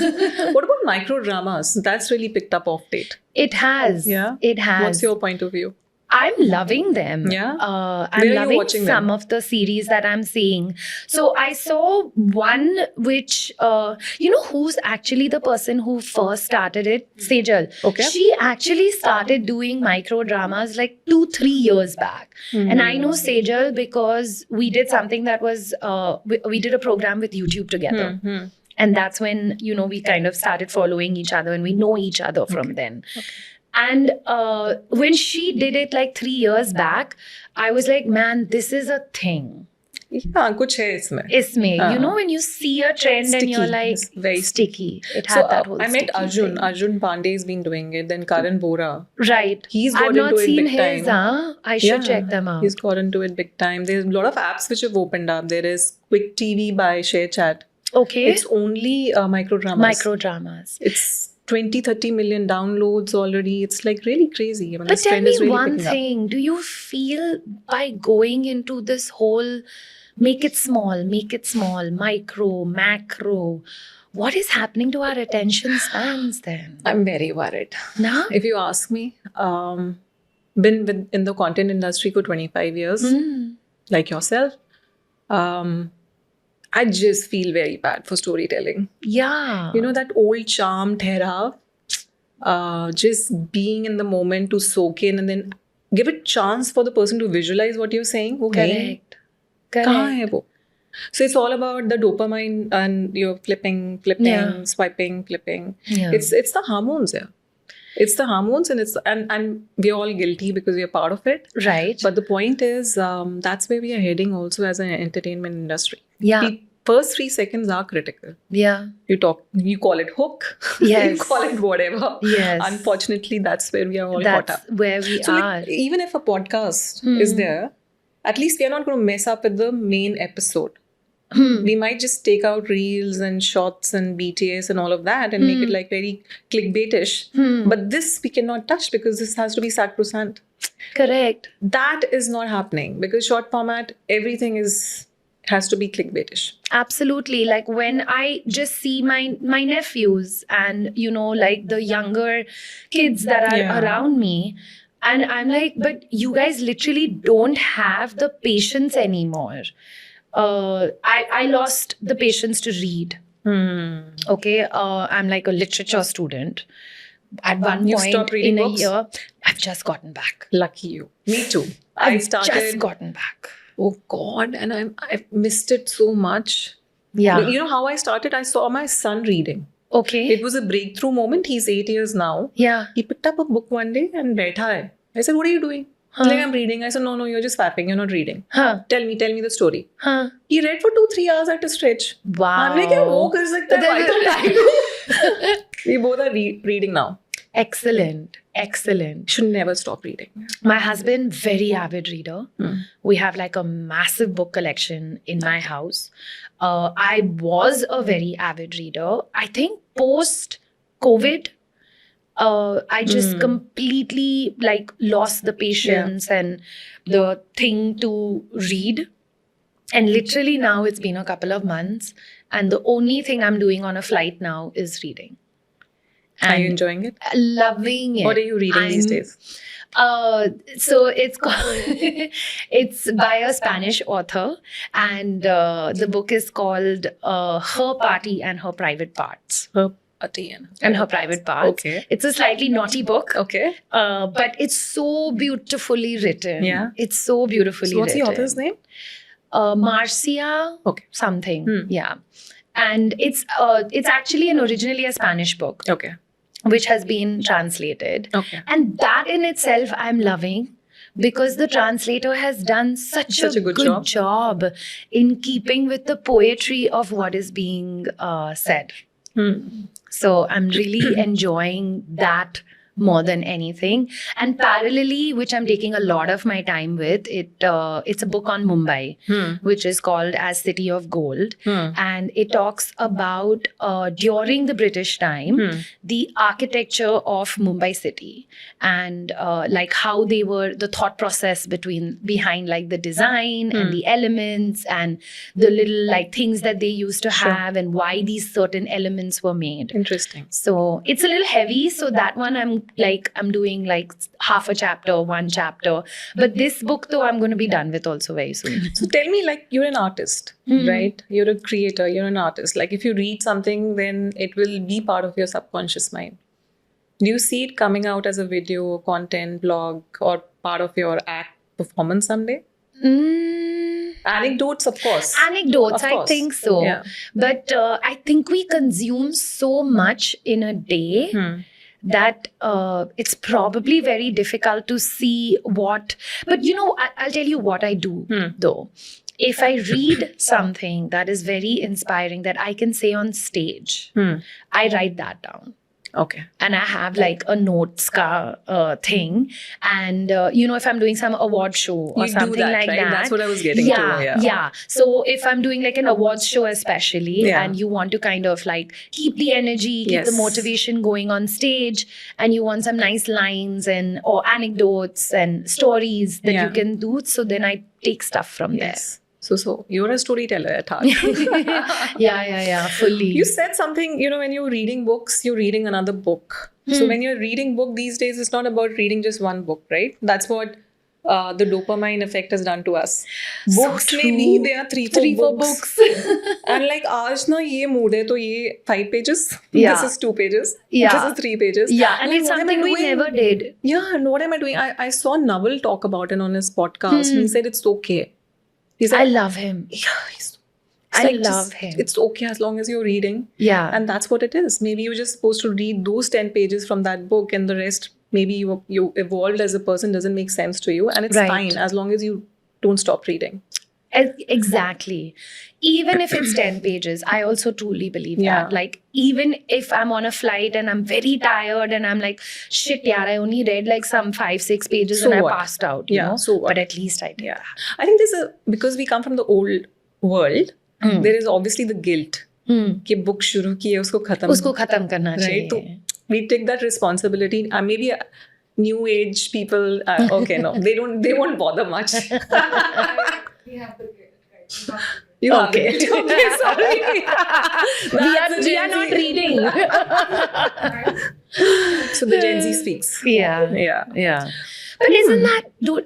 What about micro dramas? That's really picked up off date. It has. Yeah? It has. What's your point of view? I'm loving them. Yeah? I'm Where are you loving watching some them? of the series that I'm seeing. So I saw one which, who's actually the person who first started it? Sejal. Okay. She actually started doing micro dramas like 2-3 years back. And I know Sejal because we did something that was, we did a program with YouTube together. And that's when, we kind of started following each other and we know each other from then. And when she did it like 3 years back, I was like, man, this is a thing. Yeah, kuch hai isme. Isme, when you see a trend and you're Sticky. like, It's very sticky. It So had that whole I met sticky Arjun. thing. Arjun Pandey's been doing it. Then Karan Bora. Right. He's I've got not into it seen big his, time. I should check them out. He's got into it big time. There's a lot of apps which have opened up. There is Quick TV by ShareChat. Okay. It's only micro dramas. Micro dramas. It's 20-30 million downloads already. It's like really crazy. I mean, But this tell trend me is really one picking up. thing. Do you feel by going into this whole Make it small, micro, macro. What is happening to our attention spans then? I'm very worried. Nah? If you ask me, been in the content industry for 25 years, like yourself. I just feel very bad for storytelling. Yeah. You know, that old charm, Thera, just being in the moment to soak in and then give it chance for the person to visualize what you're saying. वो है ही नहीं. Correct. कहाँ है वो? So it's all about the dopamine and you're flipping, Yeah. swiping, flipping. Yeah. It's the hormones, yeah. It's the hormones, and we're all guilty because we're part of it. Right. But the point is, that's where we are heading also as an entertainment industry. Yeah. The first 3 seconds are critical. Yeah. You call it hook. Yes. You call it whatever. Yes. Unfortunately, that's where we are all caught That's up. where we So are. like, even if a podcast is there, at least we are not going to mess up with the main episode. We might just take out reels and shots and BTS and all of that and make it like very clickbaitish. But this we cannot touch because this has to be sacrosanct. Correct. That is not happening because short format, everything has to be clickbaitish. Absolutely. Like when I just see my nephews and, you know, like the younger kids that are Yeah. around me, and I'm like, but you guys literally don't have the patience anymore. I lost the patience to read. Okay. I'm like a literature student. At one You point stopped reading in books? a year, I've just gotten back. Lucky you. Me too. I I've started. just gotten back. Oh God, and I've missed it so much. Yeah. You know how I started? I saw my son reading. Okay. It was a breakthrough moment. He's 8 years now. Yeah. He picked up a book one day and baitha hai. I said, "What are you doing?" He's like, "I'm reading." I said, "No, you're just fapping. You're not reading. Huh. Tell me the story." Huh. He read for 2-3 hours at a stretch. Wow. हमने क्या वो कर सकता है? Why don't I do? We both are reading now. Excellent. Excellent. Should never stop reading. My husband, very avid reader. We have like a massive book collection in my house. I was a very avid reader. I think post COVID, I just completely like lost the patience and the thing to read. And literally now it's been a couple of months, and the only thing I'm doing on a flight now is reading. Are you And enjoying it? loving it. What are you reading these I'm- days? So it's called, it's by a Spanish author, and the book is called Her Party and Her Private Parts. Her party And Her Private Parts. Okay. It's a slightly naughty book, Okay. but it's so beautifully written. Yeah. It's so beautifully So what's the written. author's name? Marcia Okay. something. Yeah. And it's actually originally a Spanish book, Okay. which has been translated. Okay. And that in itself, I'm loving because the translator has done such a good job in keeping with the poetry of what is being said. So I'm really enjoying that more than anything. And parallelly, which I'm taking a lot of my time with, it's a book on Mumbai, which is called As City of Gold. And it talks about during the British time, the architecture of Mumbai city and like how they were, the thought process behind like the design and the elements and the little like things that they used to have and why these certain elements were made. Interesting. So it's a little heavy. So that one I'm doing like half a chapter, one chapter. But this book though, I'm going to be done with also very soon. So tell me, like, you're an artist, right? You're a creator, you're an artist. Like, if you read something, then it will be part of your subconscious mind. Do you see it coming out as a video, content, blog, or part of your act performance someday? Anecdotes, of course. Anecdotes, Of I course. think so. Yeah. But I think we consume so much in a day that it's probably very difficult to see what. But you know, I'll tell you what I do though. If I read something that is very inspiring that I can say on stage, I write that down. Okay. And I have like a notes thing. And, you know, if I'm doing some award show or You do something that, like right? that. That's what I was getting to. Yeah. So if I'm doing like an awards show especially, Yeah. and you want to kind of like keep the energy, keep the Yes. motivation going on stage, and you want some nice lines or anecdotes and stories that Yeah. you can do. So then I take stuff from Yes. So you're a storyteller at heart. Yeah, fully. You said something, when you're reading books, you're reading another book. So when you're reading book these days, it's not about reading just one book, right? That's what the dopamine effect has done to us. Books, true. maybe there are three, four books. And like, aaj na ye mood hai, to ye 5 pages. Yeah. This is 2 pages. Yeah. This is 3 pages. Yeah, and Like, it's what am I something we doing? never did. Yeah, and what am I doing? I saw Naval talk about it on his podcast. And he said it's okay. He said, I love him. yeah, I like love just, him. It's okay as long as you're reading. Yeah. And that's what it is. Maybe you're just supposed to read those 10 pages from that book, and the rest, maybe you evolved as a person, doesn't make sense to you. And it's Right. fine as long as you don't stop reading. Exactly. Even if it's 10 pages, I also truly believe Yeah. that. Like, even if I'm on a flight and I'm very tired and I'm like, shit, yaar, I only read like some 5-6 pages So and I what? passed out, you Yeah, know? so what? But at least I did Yeah. that. I think because we come from the old world, there is obviously the guilt. कि book शुरू की है उसको खत्म उसको खत्म करना right? So चाहिए. we take that responsibility. Maybe new age people, okay, no, they won't bother much. We have the guilt, right? You have Okay. it. Okay, sorry. We are not reading. So the Gen Z speaks. Yeah. But isn't that,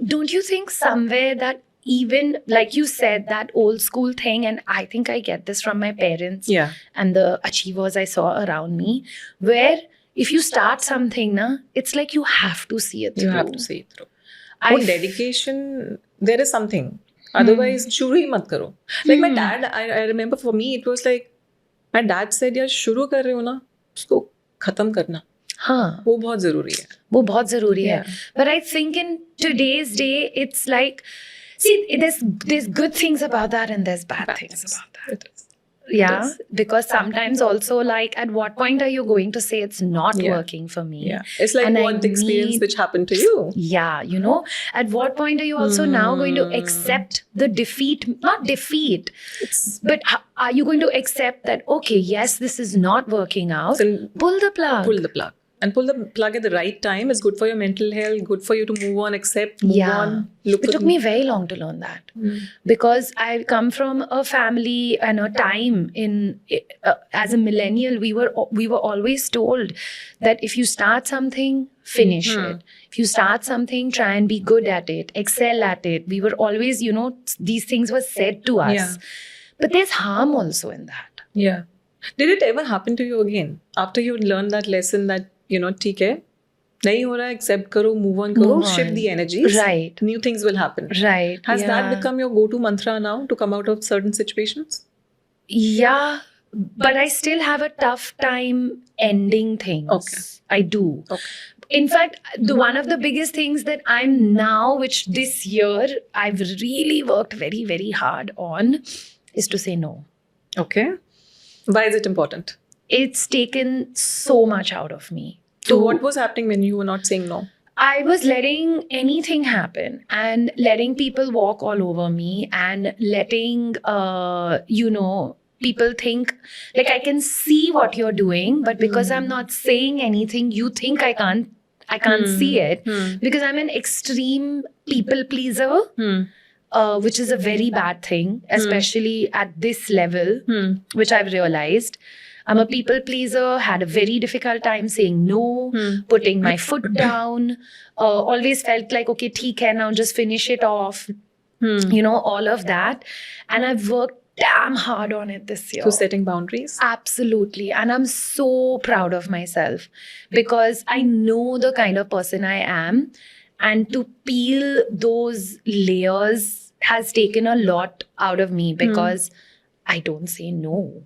don't you think somewhere that even, like you said, that old school thing, and I think I get this from my parents Yeah. and the achievers I saw around me, where if you start something, na, it's like you have to see it through. You have to see it through. I Oh, dedication, there is something. Otherwise, shuru hi mat karo. Like my dad, I remember for me, it was like, my dad said, yaar, shuru kar rahe ho na, usko khatam karna. हाँ, वो बहुत ज़रूरी है. वो बहुत ज़रूरी है. Yeah. But I think in today's day, it's like, see, there's good things about that and there's bad things about that. It is. Yeah, Yes. because sometimes also, like, at what point are you going to say it's not Yeah. working for me? Yeah. It's like And I what the experience need- which happened to you. Yeah, you know, at what point are you also now going to accept the defeat? Not defeat, but are you going to accept that, okay, yes, this is not working out? Then Pull the plug. pull the plug. And pull the plug at the right time is good for your mental health, good for you to move on, accept, move on. Look It for took the- me very long to learn that because I come from a family and a time in as a millennial, we were always told that if you start something, finish it. If you start something, try and be good at it, excel at it. We were always, you know, these things were said to us. Yeah. But there's harm also in that. Yeah. Did it ever happen to you again? After you learned that lesson that, you know, ठीक है, नहीं हो रहा, accept करो, move on करो, Move shift on. the energies. Right. New things will happen. Right. Has yeah. that become your go-to mantra now to come out of certain situations? Yeah, but I still have a tough time ending things. Okay. I do. Okay. In fact, one of the biggest things that I'm now, which this year I've really worked very, very hard on, is to say no. Okay. Why is it important? It's taken so much out of me. So what was happening when you were not saying no? I was letting anything happen and letting people walk all over me and letting, people think, like, I can see what you're doing, but because I'm not saying anything, you think I can't see it because I'm an extreme people pleaser, which is a very bad thing, especially at this level, which I've realized. I'm a people pleaser, had a very difficult time saying no, putting my foot down, always felt like, okay, theek hai, now just finish it off, you know, all of that. And I've worked damn hard on it this year. So setting boundaries? Absolutely. And I'm so proud of myself because I know the kind of person I am. And to peel those layers has taken a lot out of me because I don't say no.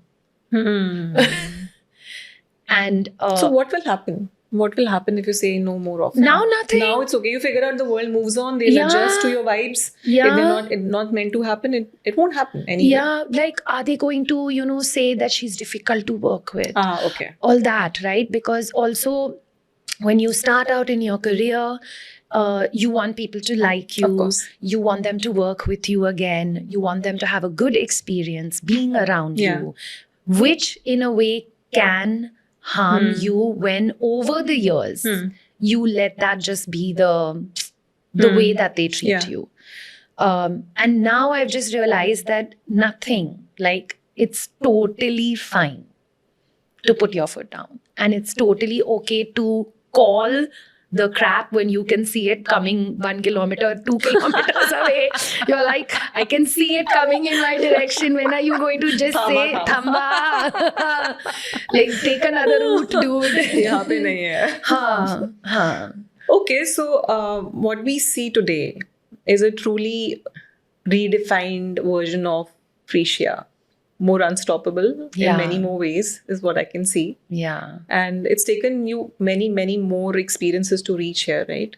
And So what will happen? What will happen if you say no more often? now nothing. Now it's okay. You figure out the world moves on. They'll Yeah. adjust to your vibes. Yeah. If they're not meant to happen, it won't happen anyway. Yeah, like, are they going to, you know, say that she's difficult to work with? Okay. All that, right? Because also, when you start out in your career, you want people to like you. Of course. You want them to work with you again. You want them to have a good experience being around Yeah. you, which in a way can harm you when over the years you let that just be the way that they treat Yeah. you. And now I've just realized that nothing, like, it's totally fine to put your foot down. And it's totally okay to call the crap when you can see it coming 1 kilometer, 2 kilometers away. You're like, I can see it coming in my direction. When are you going to just say, Thamba? Like, take another route, dude. यहाँ पे नहीं है. हाँ, हाँ. Okay, so what we see today is a truly redefined version of Frisia. More unstoppable Yeah. in many more ways is what I can see. Yeah. And it's taken you many, many more experiences to reach here, right?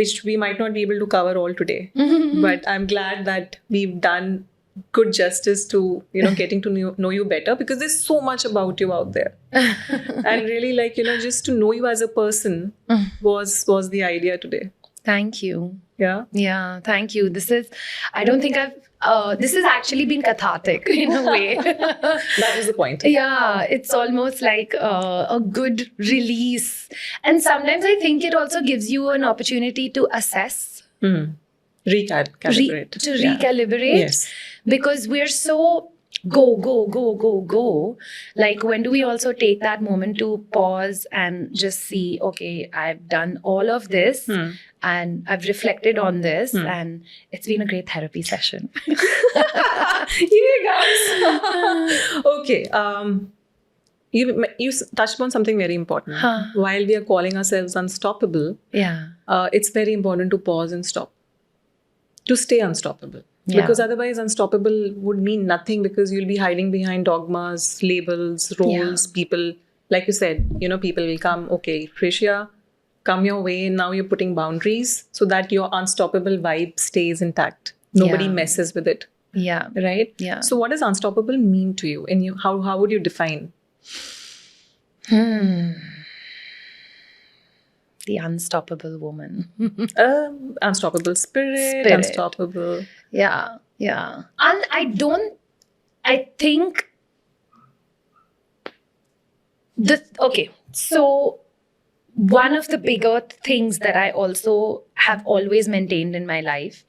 Which we might not be able to cover all today. But I'm glad that we've done good justice to, getting to know you better, because there's so much about you out there. And really, like, just to know you as a person was the idea today. Thank you. Yeah. Yeah, thank you. This has actually been cathartic in a way. That was the point. Yeah, it's almost like a good release. And sometimes I think it also gives you an opportunity to assess, Recalibrate. to Yeah. recalibrate. Yes. Because we're so go. Like, when do we also take that moment to pause and just see, okay, I've done all of this and I've reflected on this, and it's been a great therapy session. Yeah, guys. Okay. You touched upon something very important. Huh. While we are calling ourselves unstoppable, Yeah. it's very important to pause and stop. To stay unstoppable. Yeah. Because otherwise, unstoppable would mean nothing, because you'll be hiding behind dogmas, labels, roles, people. Like you said, people will come, okay, Frisia, come your way. Now you're putting boundaries so that your unstoppable vibe stays intact. Nobody Yeah. messes with it, Yeah. right? Yeah. So what does unstoppable mean to you? And how would you define? The unstoppable woman. Unstoppable spirit, Spirit. unstoppable. Yeah. And I think okay, so one of the bigger things that I also have always maintained in my life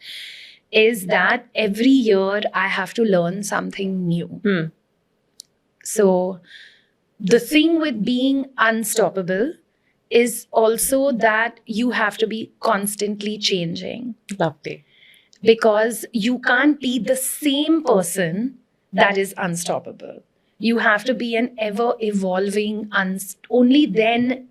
is that every year I have to learn something new. So the thing with being unstoppable is also that you have to be constantly changing, Lovely. because you can't be the same person that is unstoppable. You have to be an ever evolving, only then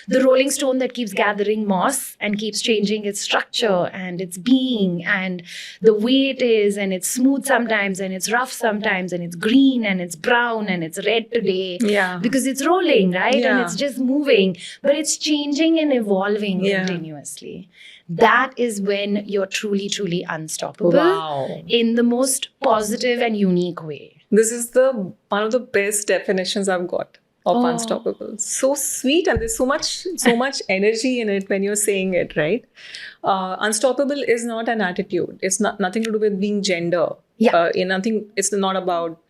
the rolling stone that keeps gathering moss and keeps changing its structure and its being and the way it is, and it's smooth sometimes and it's rough sometimes and it's green and it's brown and it's red today. Yeah. Because it's rolling, right? And Yeah. it's just moving, but it's changing and evolving Yeah. continuously. That is when you're truly, truly unstoppable Wow. in the most positive and unique way. This is one of the best definitions I've got of Oh. unstoppable. So sweet, and there's so much energy in it when you're saying it, right? Unstoppable is not an attitude. It's nothing to do with being gender. Yeah. It's not about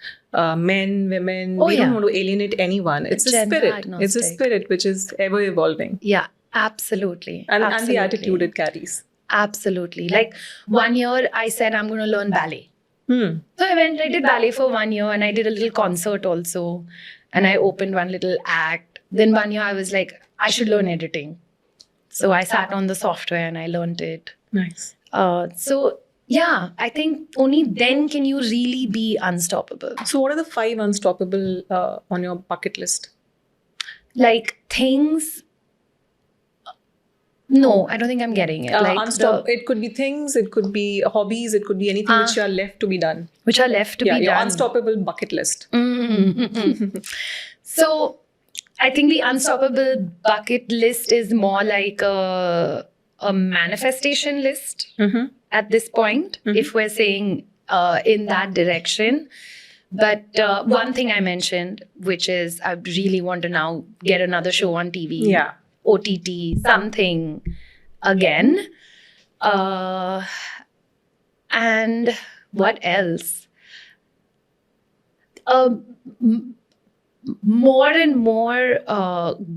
men, women. Oh, we yeah. don't want to alienate anyone. It's a Gender spirit. agnostic. It's a spirit which is ever evolving, Yeah, absolutely. and the Absolutely. attitude it carries. Absolutely. Like, 1 year I said I'm going to learn ballet. So I did ballet for 1 year, and I did a little concert also. And I opened one little act. Then 1 year I was like, I should learn editing. So I sat on the software and I learned it. Nice. So yeah, I think only then can you really be unstoppable. So what are the 5 unstoppable on your bucket list? Like, things. No, I don't think I'm getting it. Like, It could be things, it could be hobbies, it could be anything which are left to be done. which are left to be your done. unstoppable bucket list. So I think the unstoppable bucket list is more like a manifestation list at this point, if we're saying in that direction. But one thing I mentioned, which is I really want to now get another show on TV, Yeah. OTT, something again. And what else? More and more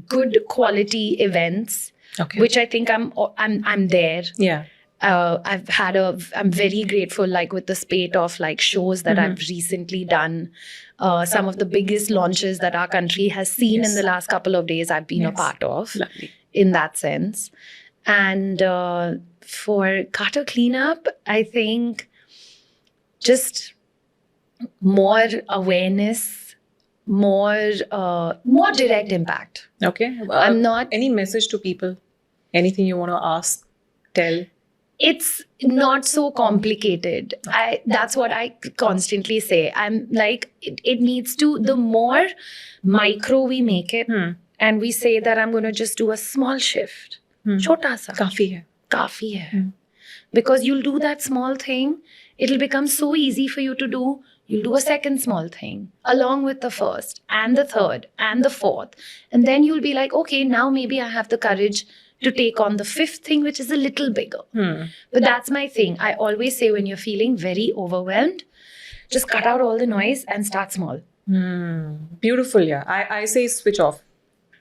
good quality events, Okay. which I think I'm there. Yeah. I'm very grateful, like with the spate of like shows that I've recently done. Some of the biggest launches that our country has seen in the last couple of days, I've been a part of. Lovely. In that sense. And for Carter Cleanup, I think just more awareness, more direct impact. Okay. I'm not. Any message to people? Anything you want to ask, tell? It's not so complicated. That's what I constantly say. I'm like, it needs to, the more micro we make it, and we say that I'm going to just do a small shift, chota sa, काफी है. because you'll do that small thing, it'll become so easy for you to do. You'll do a second small thing along with the first and the third and the fourth, and then you'll be like, okay, now maybe I have the courage to take on the fifth thing, which is a little bigger. But that's my thing. I always say, when you're feeling very overwhelmed, just cut out all the noise and start small. Beautiful, yeah. I say switch off.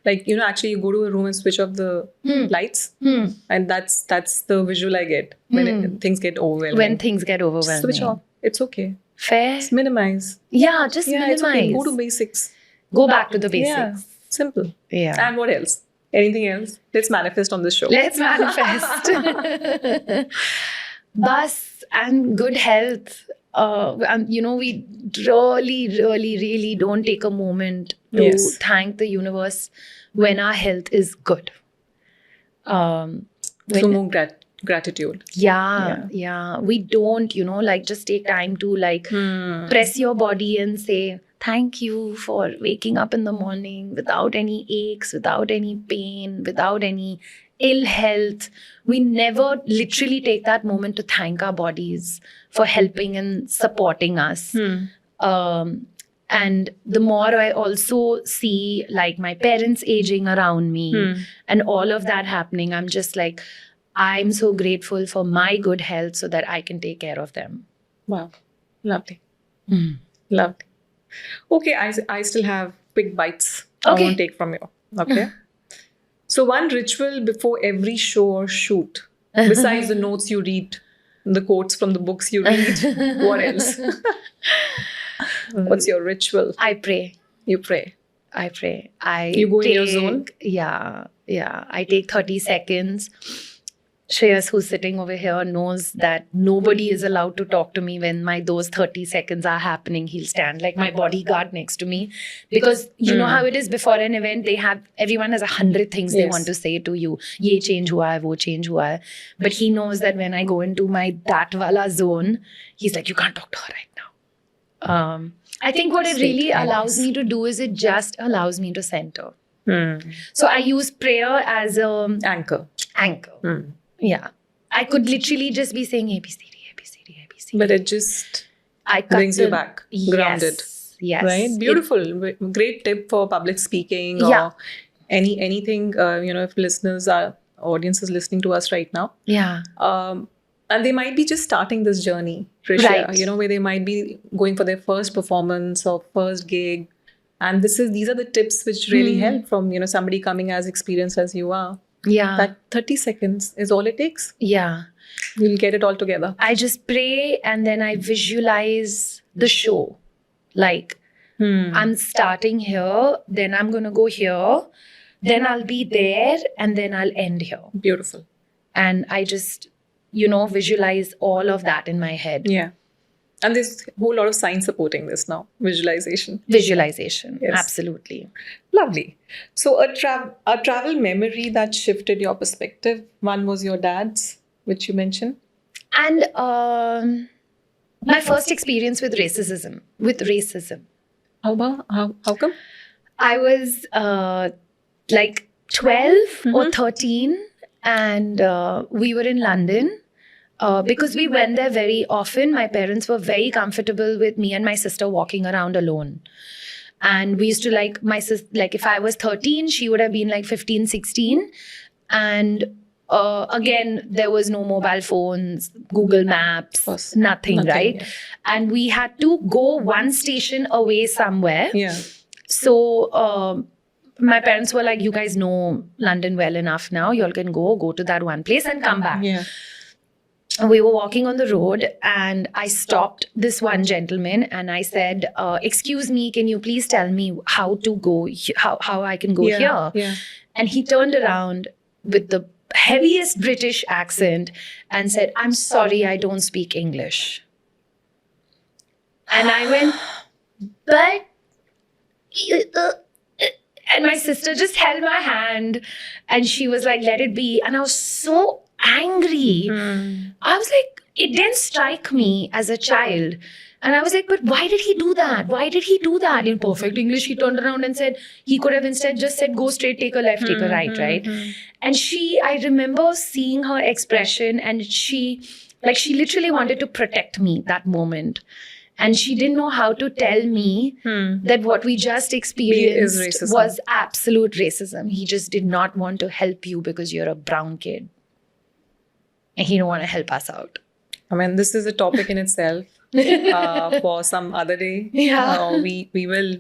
Like, actually you go to a room and switch off the lights. And that's the visual I get when things get overwhelming. When things get overwhelming. Switch off. It's okay. Fair. Just minimize. Yeah, just minimize. It's okay. Go to basics. Go back to the basics. Yeah. Simple. Yeah. And what else? Anything else? Let's manifest on this show. Let's manifest. Bus and good health. We really don't take a moment to thank the universe when our health is good. So more gratitude. Yeah. We don't, just take time to press your body and say, thank you for waking up in the morning without any aches, without any pain, without any ill health. We never literally take that moment to thank our bodies for helping and supporting us. And the more I also see like my parents aging around me and all of that happening, I'm just like, I'm so grateful for my good health so that I can take care of them. Wow. Lovely. Lovely. Okay, I still have quick bites I want to take from you. Okay. So one ritual before every show or shoot, besides the notes you read, the quotes from the books you read, what else? What's your ritual? I pray. You pray. I pray. You go in your zone? Yeah. I take 30 seconds. Shreyas, who's sitting over here, knows that nobody is allowed to talk to me when those 30 seconds are happening. He'll stand like my bodyguard next to me. Because you know how it is before an event, everyone has 100 things they want to say to you. Ye change hua hai, wo change hua hai. But he knows that when I go into my that wala zone, he's like, you can't talk to her right now. I think what it really allows me to do is it just allows me to center. So I use prayer as an anchor. Yeah. I could literally just be saying ABCD. But it just brings you back, grounded. Yes. Right? Beautiful. Great tip for public speaking or anything, if audience is listening to us right now. Yeah. And they might be just starting this journey, Trisha, where they might be going for their first performance or first gig. And these are the tips which really help from, somebody coming as experienced as you are. Yeah. That 30 seconds is all it takes. Yeah. You'll get it all together. I just pray and then I visualize the show. Like, I'm starting here, then I'm going to go here, then I'll be there, and then I'll end here. Beautiful. And I just, visualize all of that in my head. Yeah. And there's a whole lot of science supporting this now. Visualization. Yes. Absolutely. Lovely. So a travel memory that shifted your perspective. One was your dad's, which you mentioned. And my first experience with racism. How come? I was 12 or 13 and we were in London. Because we went there very often, my parents were very comfortable with me and my sister walking around alone. And we used to if I was 13, she would have been 15, 16. And again, there was no mobile phones, Google Maps, nothing, right? Yeah. And we had to go one station away somewhere. Yeah. So my parents were like, you guys know London well enough now. You all can go to that one place and come back. Yeah. we were walking on the road and I stopped this one gentleman and I said, excuse me, can you please tell me how to go, how I can go here? Yeah. And he turned around with the heaviest British accent and said, I'm sorry, I don't speak English. And I went, but... And my sister just held my hand and she was like, let it be. And I was so angry. I was like, it didn't strike me as a child. And I was like, but why did he do that? Why did he do that? In perfect English, he turned around and said, he could have instead just said, go straight, take a left, take a right, right? And I remember seeing her expression and she literally wanted to protect me that moment. And she didn't know how to tell me that what we just experienced was absolute racism. He just did not want to help you because you're a brown kid. And he don't want to help us out. I mean, this is a topic in itself for some other day. Yeah. We will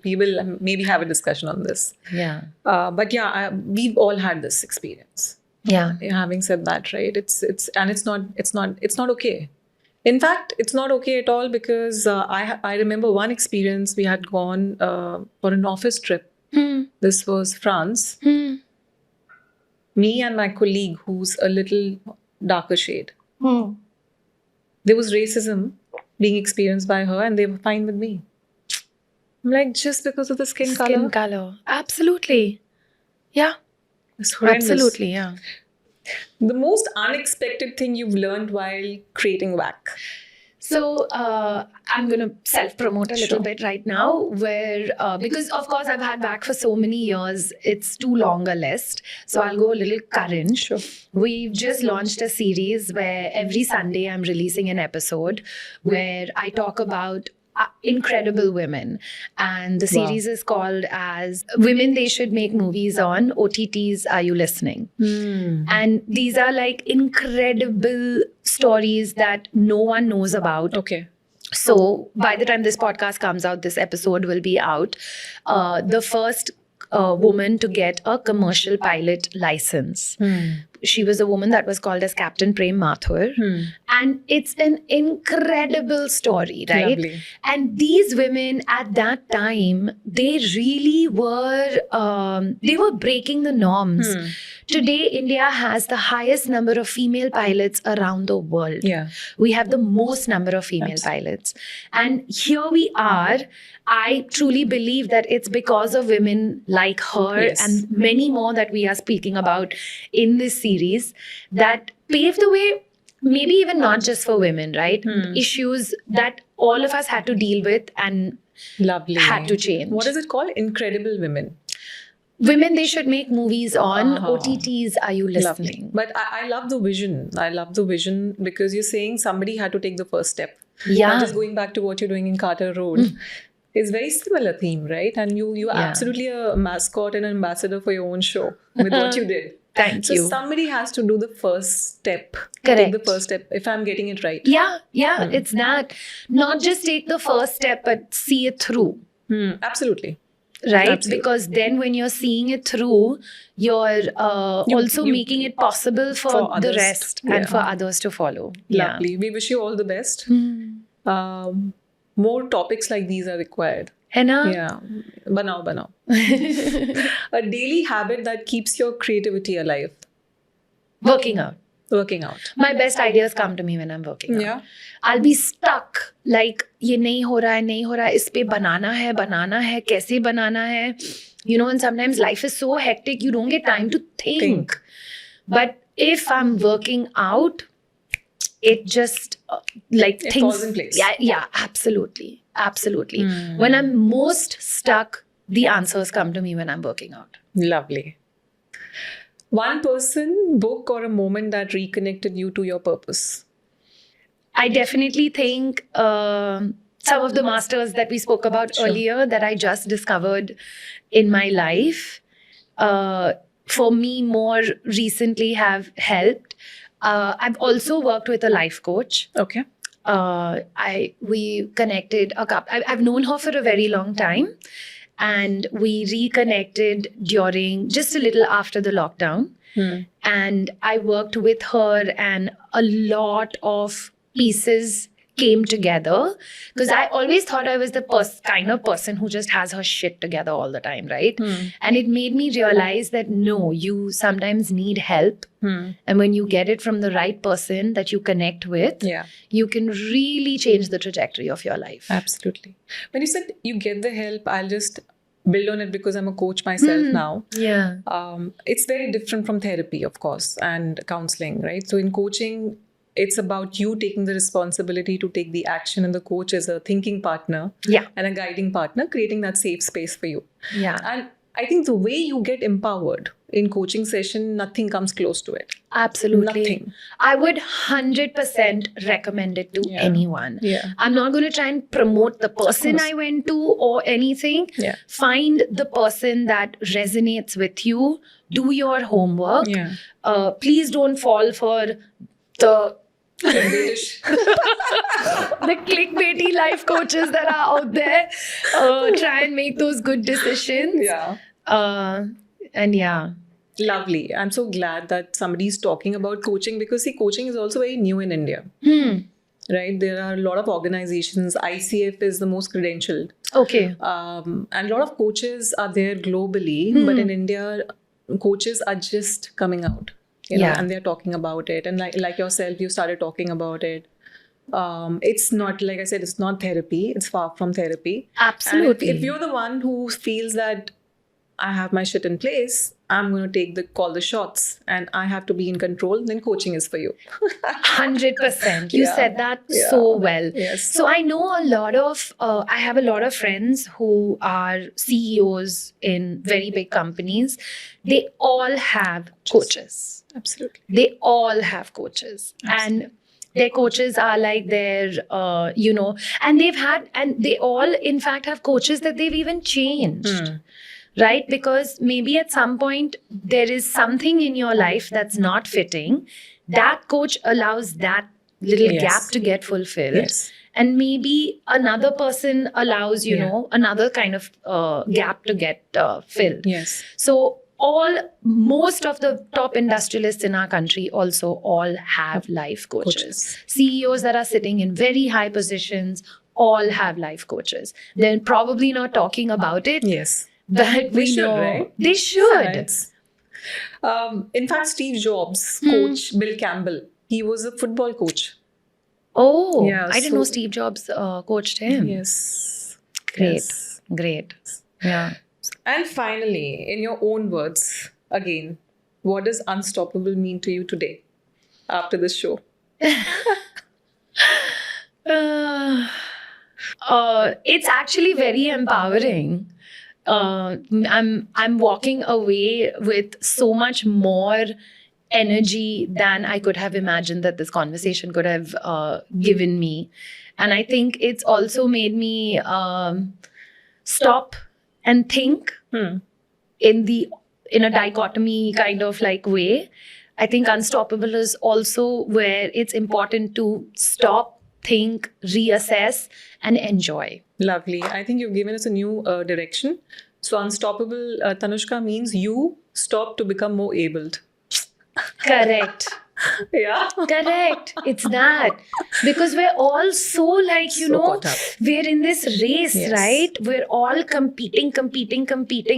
maybe have a discussion on this. Yeah. But yeah, we've all had this experience. Yeah. Having said that, right? It's not okay. In fact, it's not okay at all because I remember one experience we had gone for an office trip. This was France. Me and my colleague, who's a little darker shade. There was racism being experienced by her and they were fine with me. I'm like, just because of the skin color? Skin color. Absolutely. Yeah. It's horrendous. Absolutely, yeah. The most unexpected thing you've learned while creating WAC? So I'm going to self-promote a little bit right now where, because of course I've had back for so many years, it's too long a list. So I'll go a little current. Sure. We've just launched a series where every Sunday I'm releasing an episode where I talk about incredible women. And the series is called as Women They Should Make Movies On, OTTs, Are You Listening? And these are like incredible stories that no one knows about. Okay. So by the time this podcast comes out, this episode will be out. The first woman to get a commercial pilot license. She was a woman that was called as Captain Prem Mathur. And it's an incredible story, right? Lovely. And these women at that time, they really were, they were breaking the norms. Today, India has the highest number of female pilots around the world. Yeah. We have the most number of female pilots. And here we are. I truly believe that it's because of women like her and many more that we are speaking about in this series that paved the way, maybe even not just for women, right? Issues that all of us had to deal with and had to change. What is it called? Incredible Women. Women They Should Make Movies On, OTTs, Are You Listening? Lovely. But I love the vision. I love the vision because you're saying somebody had to take the first step. Yeah. Not just going back to what you're doing in Carter Road. It's very similar theme, right? And you are absolutely a mascot and an ambassador for your own show with what you did. Thank you. So somebody has to do the first step. Correct. Take the first step, if I'm getting it right. Yeah, it's that. Not just take the first step, but see it through. Absolutely. Right? Absolutely. Because then when you're seeing it through, you're also making it possible for the others. rest and for others to follow. Lovely. We wish you all the best. More topics like these are required. है ना? Yeah. Banao. A daily habit that keeps your creativity alive. Working out. Working out. My best ideas come to me when I'm working out. Yeah. I'll be stuck. Like, ये नहीं हो रहा है, इस पे बनाना है, कैसे बनाना है. You know, and sometimes life is so hectic, you don't get time to think. But if I'm working out, it just It things falls in place. Yeah, absolutely. When I'm most stuck, the answers come to me when I'm working out. Lovely. One person, book, or a moment that reconnected you to your purpose. I definitely think some of the masters that we spoke about earlier that I just discovered in my life, for me more recently have helped. I've also worked with a life coach. Okay. We connected a couple. I've known her for a very long time. and we reconnected during just a little after the lockdown. And I worked with her, and a lot of pieces came together, because I always thought I was the kind of person who just has her shit together all the time, right? And it made me realize that no, you sometimes need help. And when you get it from the right person that you connect with, you can really change the trajectory of your life. Absolutely. When you said you get the help, I'll just build on it because I'm a coach myself now. Yeah. It's very different from therapy, of course, and counseling, right? So in coaching, it's about you taking the responsibility to take the action, and the coach is a thinking partner and a guiding partner, creating that safe space for you. Yeah. And I think the way you get empowered in coaching session, nothing comes close to it. Absolutely. Nothing. I would 100% recommend it to anyone. Yeah. I'm not going to try and promote the person I went to or anything. Yeah. Find the person that resonates with you. Do your homework. Yeah. Please don't fall for the British. the clickbaity life coaches that are out there. Try and make those good decisions. Yeah. And yeah. Lovely. I'm so glad that somebody's talking about coaching, because see, coaching is also very new in India. Right? There are a lot of organizations. ICF is the most credentialed. Okay. And a lot of coaches are there globally, but in India, coaches are just coming out. You know, and they're talking about it. And like yourself, you started talking about it. It's not, like I said, it's not therapy. It's far from therapy. Absolutely. And if you're the one who feels that I have my shit in place, I'm going to call the shots, and I have to be in control, then coaching is for you. 100%. You said that so well. Yes. So I know I have a lot of friends who are CEOs in very big companies. They all have coaches. Absolutely. They all have coaches. And their coaches are like their, and they all, in fact, have coaches that they've even changed. Right? Because maybe at some point there is something in your life that's not fitting. That coach allows that little gap to get fulfilled. Yes. And maybe another person allows, another kind of gap to get filled. Yes. So most of the top industrialists in our country also all have life coaches. CEOs that are sitting in very high positions all have life coaches. They're probably not talking about it. Yes. But we should, know right? They should. Right. In fact, Steve Jobs' coach, Bill Campbell, he was a football coach. Oh, Yeah, I didn't know Steve Jobs coached him. Yes. Great. Yes. Great. Yeah. And finally, in your own words, again, what does unstoppable mean to you today after this show? It's actually very empowering. I'm walking away with so much more energy than I could have imagined that this conversation could have given me. And I think it's also made me stop and think in a dichotomy kind of like way. I think unstoppable is also where it's important to stop, think, reassess, and enjoy. Lovely. I think you've given us a new direction. So unstoppable, Tanushka, means you stop to become more abled. Correct. Yeah. Correct. It's that. Because we're all so like, caught up. we're in this race, right? We're all competing,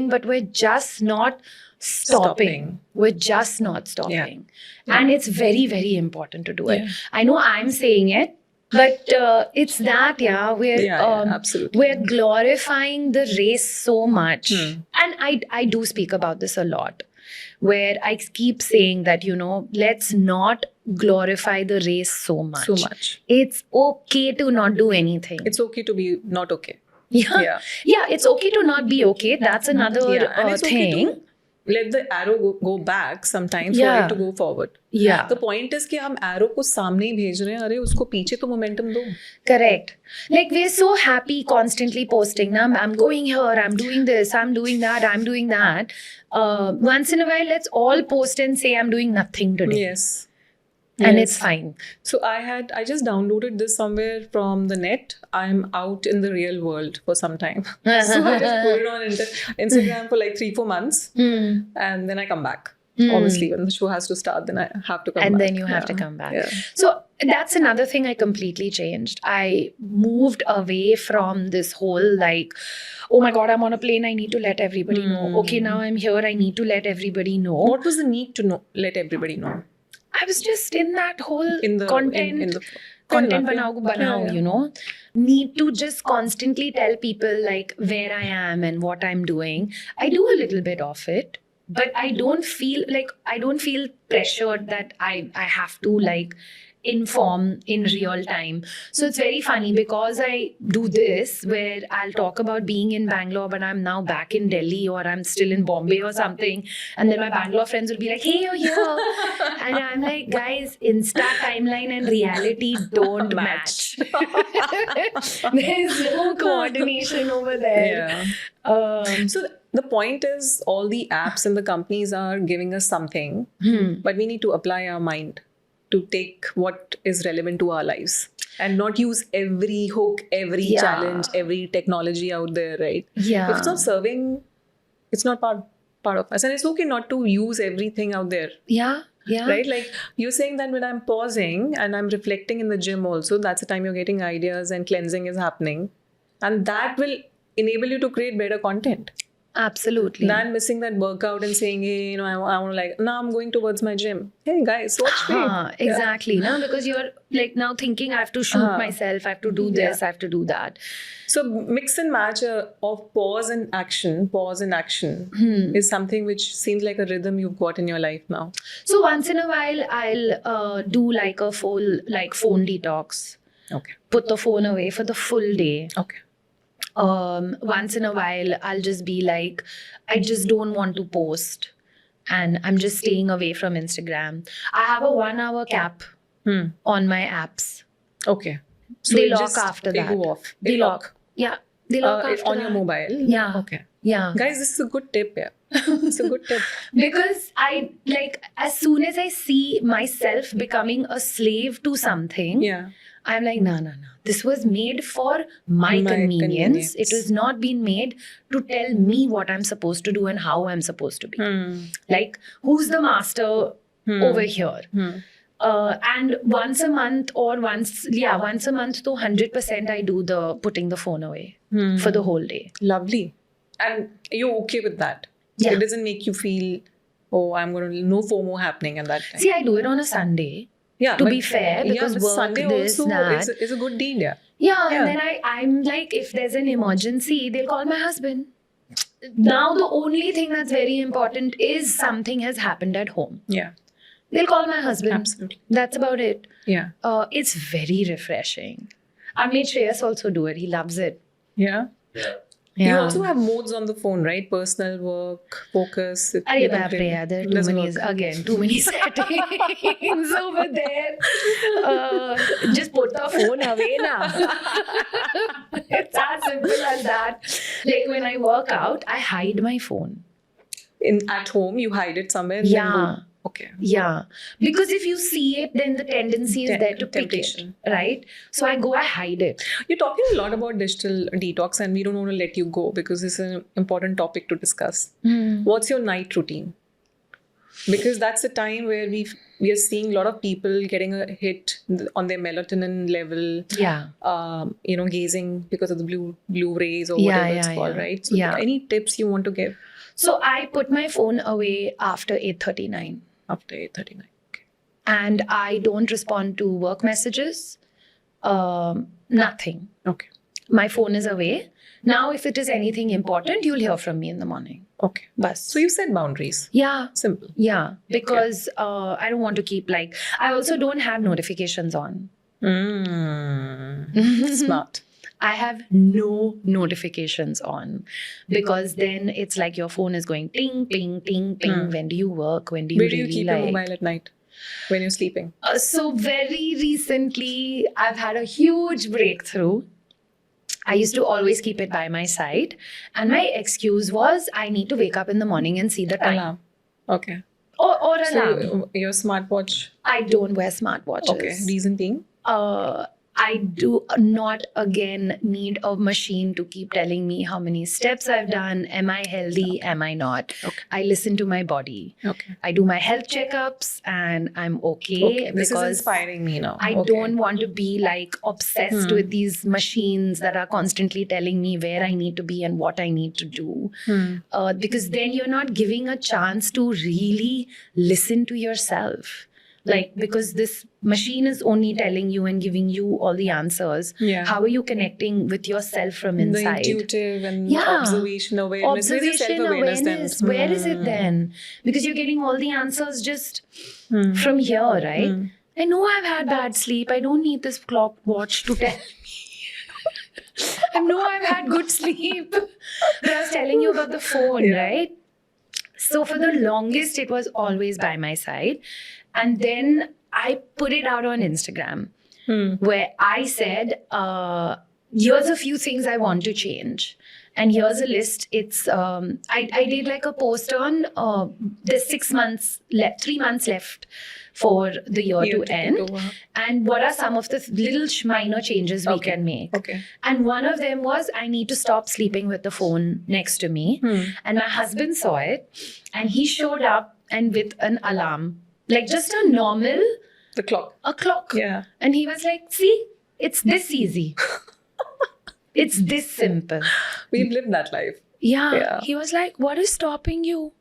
but we're just not stopping. We're just not stopping. Yeah. And it's very, very important to do it. Yeah. I know I'm saying it, but it's that, we're absolutely. we're glorifying the race so much. And I do speak about this a lot, where I keep saying that, let's not glorify the race so much. So much. It's okay to not do anything. It's okay to be not okay. Yeah, it's okay to not be okay. That's another And it's thing. Okay to let the arrow go back sometimes for it to go forward. Yeah. The point is कि हम arrow को सामने ही भेज रहे हैं, अरे उसको पीछे तो momentum दो. Correct. Like we're so happy constantly posting. Now I'm going here, I'm doing this, I'm doing that, I'm doing that. Once in a while, let's all post and say I'm doing nothing today. Yes. and Yes. it's fine. So I just downloaded this somewhere from the net. I'm out in the real world for some time. So I just put it on Instagram for like 3-4 months, Hmm. and then I come back. Hmm. Obviously, when the show has to start, then I have to come And back. then you have to come back. Yeah. So that's another thing I completely changed. I moved away from this whole like, oh my God, I'm on a plane. I need to let everybody know. Okay, now I'm here. I need to let everybody know. What was the need to know? Let everybody know I was just in that whole in the content. in the Content Fair enough, banao ko banao, yeah. you know. Need to just constantly tell people like where I am and what I'm doing. I do a little bit of it, but I don't feel pressured that I have to like inform in real time. So it's very funny because I do this where I'll talk about being in Bangalore, but I'm now back in Delhi or I'm still in Bombay or something. And then my Bangalore friends will be like, hey, you're here. And I'm like, guys, Insta timeline and reality don't match. There's no coordination over there. Yeah. So the point is, all the apps and the companies are giving us something, but we need to apply our mind to take what is relevant to our lives and not use every hook, every Yeah. challenge, every technology out there, right? Yeah. If it's not serving, it's not part of us. And it's okay not to use everything out there. Yeah. Yeah. Right? Like you're saying that when I'm pausing and I'm reflecting in the gym also, that's the time you're getting ideas and cleansing is happening. And that will enable you to create better content Absolutely. than missing that workout and saying, hey, I want to like, now I'm going towards my gym. Hey guys, watch me. Exactly. Now because you're like now thinking I have to shoot myself, I have to do this, I have to do that. So mix and match of pause and action is something which seems like a rhythm you've got in your life now. So once in a while I'll do like a full like phone detox. Okay. Put the phone away for the full day. Okay. Once in a while I'll just be like, I just don't want to post and I'm just staying away from Instagram. I have a 1-hour cap on my apps. Okay. So They it lock just- after they that. go off. They lock. Yeah. They lock after on that. your mobile. Yeah. Okay. Yeah. Guys, this is a good tip. Yeah. It's a good tip. Because I like as soon as I see myself becoming a slave to something, Yeah. I'm like, no. This was made for my My convenience. convenience. It was not been made to tell me what I'm supposed to do and how I'm supposed to be. Like, who's the master over here? And once a month or once a month to 100% I do the putting the phone away for the whole day. Lovely. And you're okay with that? Yeah. It doesn't make you feel, oh, I'm going to, no FOMO happening at that time. See, I do it on a Sunday. Yeah, To but- be fair, because but work, Sunday this, also that. is a good deal, yeah. Yeah, Yeah. and then I'm like, if there's an emergency, they'll call my husband. Now the only thing that's very important is something has happened at home. Yeah, They'll call my husband. absolutely. That's about it. Yeah. It's very refreshing. I made Shreyas also do it. He loves it. Yeah. Yeah. You also have modes on the phone, right? Personal, work, focus. Arey you know, baap re, yeah, there are too doesn't many, work. too many settings over there. Just put the phone away now. It's as simple as that. Like when I work out, I hide my phone. At home, you hide it somewhere. And Yeah. Then go. Okay. Yeah. Because if you see it, then the tendency is there to pick it. Temptation. Right? So I hide it. You're talking a lot about digital detox, and we don't want to let you go because this is an important topic to discuss. What's your night routine? Because that's the time where we are seeing a lot of people getting a hit on their melatonin level. Yeah. Gazing because of the blue rays or Yeah, whatever it's yeah, called, yeah. right? So, Yeah. any tips you want to give So I put my phone away after 8:39. after 8:39? Okay. And I don't respond to work messages. Nothing. Okay. My phone is away. Now, if it is anything important, you'll hear from me in the morning. Okay. Bus. So you set boundaries. Yeah. Simple. Yeah. Because I don't want to keep like, I also don't have notifications on. Smart. I have no notifications on because then it's like your phone is going ting, ping, ting, ping. When do you work? When do you Where do you really keep your mobile at night when you're sleeping? So very recently, I've had a huge breakthrough. I used to always keep it by my side. And my excuse was I need to wake up in the morning and see the time. Alarm. Okay. or alarm. So your smartwatch. I don't wear smartwatches. Okay. Reason being. I do not again need a machine to keep telling me how many steps I've done. Am I healthy? Am I not? Okay. I listen to my body. Okay. I do my health checkups and I'm okay, This is because inspiring me now. I Okay. don't want to be like obsessed with these machines that are constantly telling me where I need to be and what I need to do. Because then you're not giving a chance to really listen to yourself. Like, because this machine is only telling you and giving you all the answers. Yeah. How are you connecting with yourself from The inside? intuitive and Yeah. observation awareness. Where's your Observation, self-awareness then? awareness. Where is it then? Because you're getting all the answers just from here, right? I know I've had bad sleep. I don't need this clock watch to tell me. I know I've had good sleep. But I was telling you about the phone, Yeah. right? So for the longest, it was always by my side. And then I put it out on Instagram where I said, here's a few things I want to change. And here's a list. It's I did like a post on there's 6 months left, 3 months left for the year to end. And what are some of the little minor changes we can make? Okay. And one of them was I need to stop sleeping with the phone next to me. And my husband saw it and he showed up and with an alarm, like just a normal, The clock. a clock. Yeah. And he was like, see, it's this easy. It's this simple. We've lived that life. Yeah. Yeah. He was like, what is stopping you?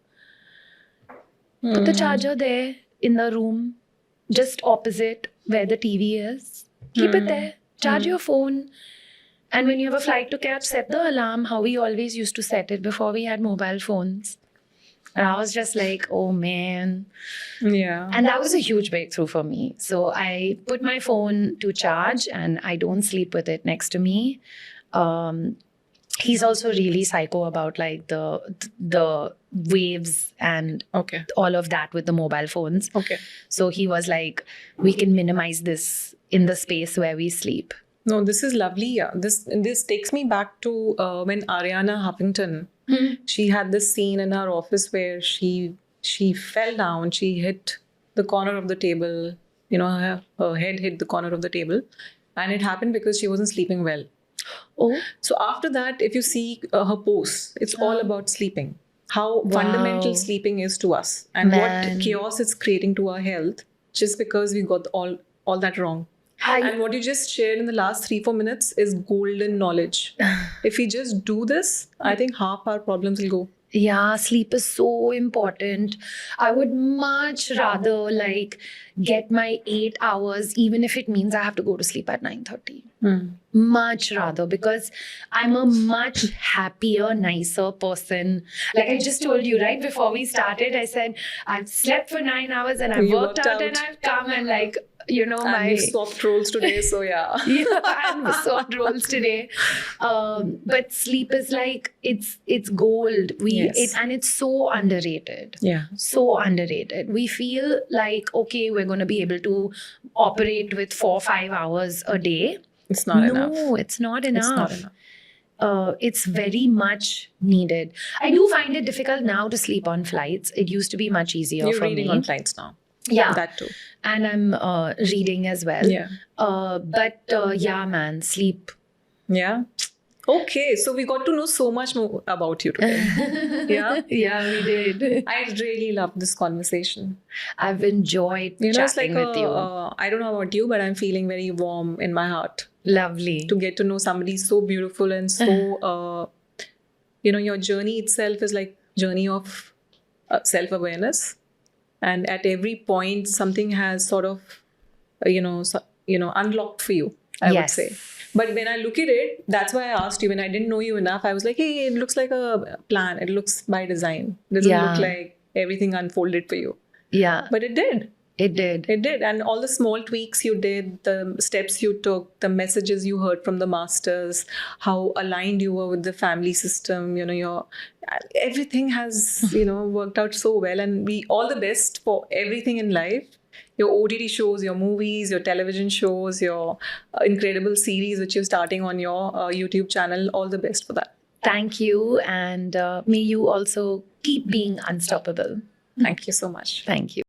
Put the charger there in the room, just opposite where the TV is. Keep it there. Charge your phone. And when you have a flight to catch, set the alarm how we always used to set it before we had mobile phones. And I was just like, oh man. Yeah. And that was a huge breakthrough for me. So I put my phone to charge and I don't sleep with it next to me. He's also really psycho about like the waves and Okay. all of that with the mobile phones. Okay. So he was like, we can minimize this in the space where we sleep. No, this is lovely. Yeah. This takes me back to when Ariana Huffington, she had this scene in her office where she fell down, she hit the corner of the table, her head hit the corner of the table, and it happened because she wasn't sleeping well. Oh, So after that, if you see her posts, it's all about sleeping. How fundamental sleeping is to us, and Man. what chaos it's creating to our health, just because we got all that wrong. And what you just shared in the last 3-4 minutes is golden knowledge. If we just do this, I think half our problems will go. yeah, sleep is so important. I would much rather like get my 8 hours, even if it means I have to go to sleep at 9:30. Much rather, because I'm a much happier, nicer person. Like I just told you right before we started, I said I've slept for 9 hours and I've You worked out and I've come and like, And my we've swapped roles today, so yeah. and we swapped roles today. But sleep is like it's gold. Yes. And it's so underrated. Yeah. So underrated. We feel like okay, we're going to be able to operate with 4-5 hours a day. It's not enough. No, it's not enough. It's not enough. It's very much needed. I do find it difficult now to sleep on flights. It used to be much easier You're for reading me. on flights now. Yeah, That too. and I'm reading as well. Yeah. But yeah, man, sleep. Yeah. Okay, so we got to know so much more about you today. Yeah. Yeah, we did. I really love this conversation. I've enjoyed It's like chatting with you. I don't know about you, but I'm feeling very warm in my heart Lovely. to get to know somebody so beautiful and so, your journey itself is like journey of self-awareness. And at every point, something has sort of, unlocked for you, I would Yes. say. But when I look at it, that's why I asked you. When I didn't know you enough, I was like, hey, it looks like a plan. It looks by design. It doesn't Yeah. look like everything unfolded for you. Yeah, But it did. it did. It did. And all the small tweaks you did, the steps you took, the messages you heard from the masters, how aligned you were with the family system, everything has, worked out so well. And we all the best for everything in life. Your OTT shows, your movies, your television shows, your incredible series which you're starting on your YouTube channel. All the best for that. Thank you. And may you also keep being unstoppable. Thank you so much. Thank you.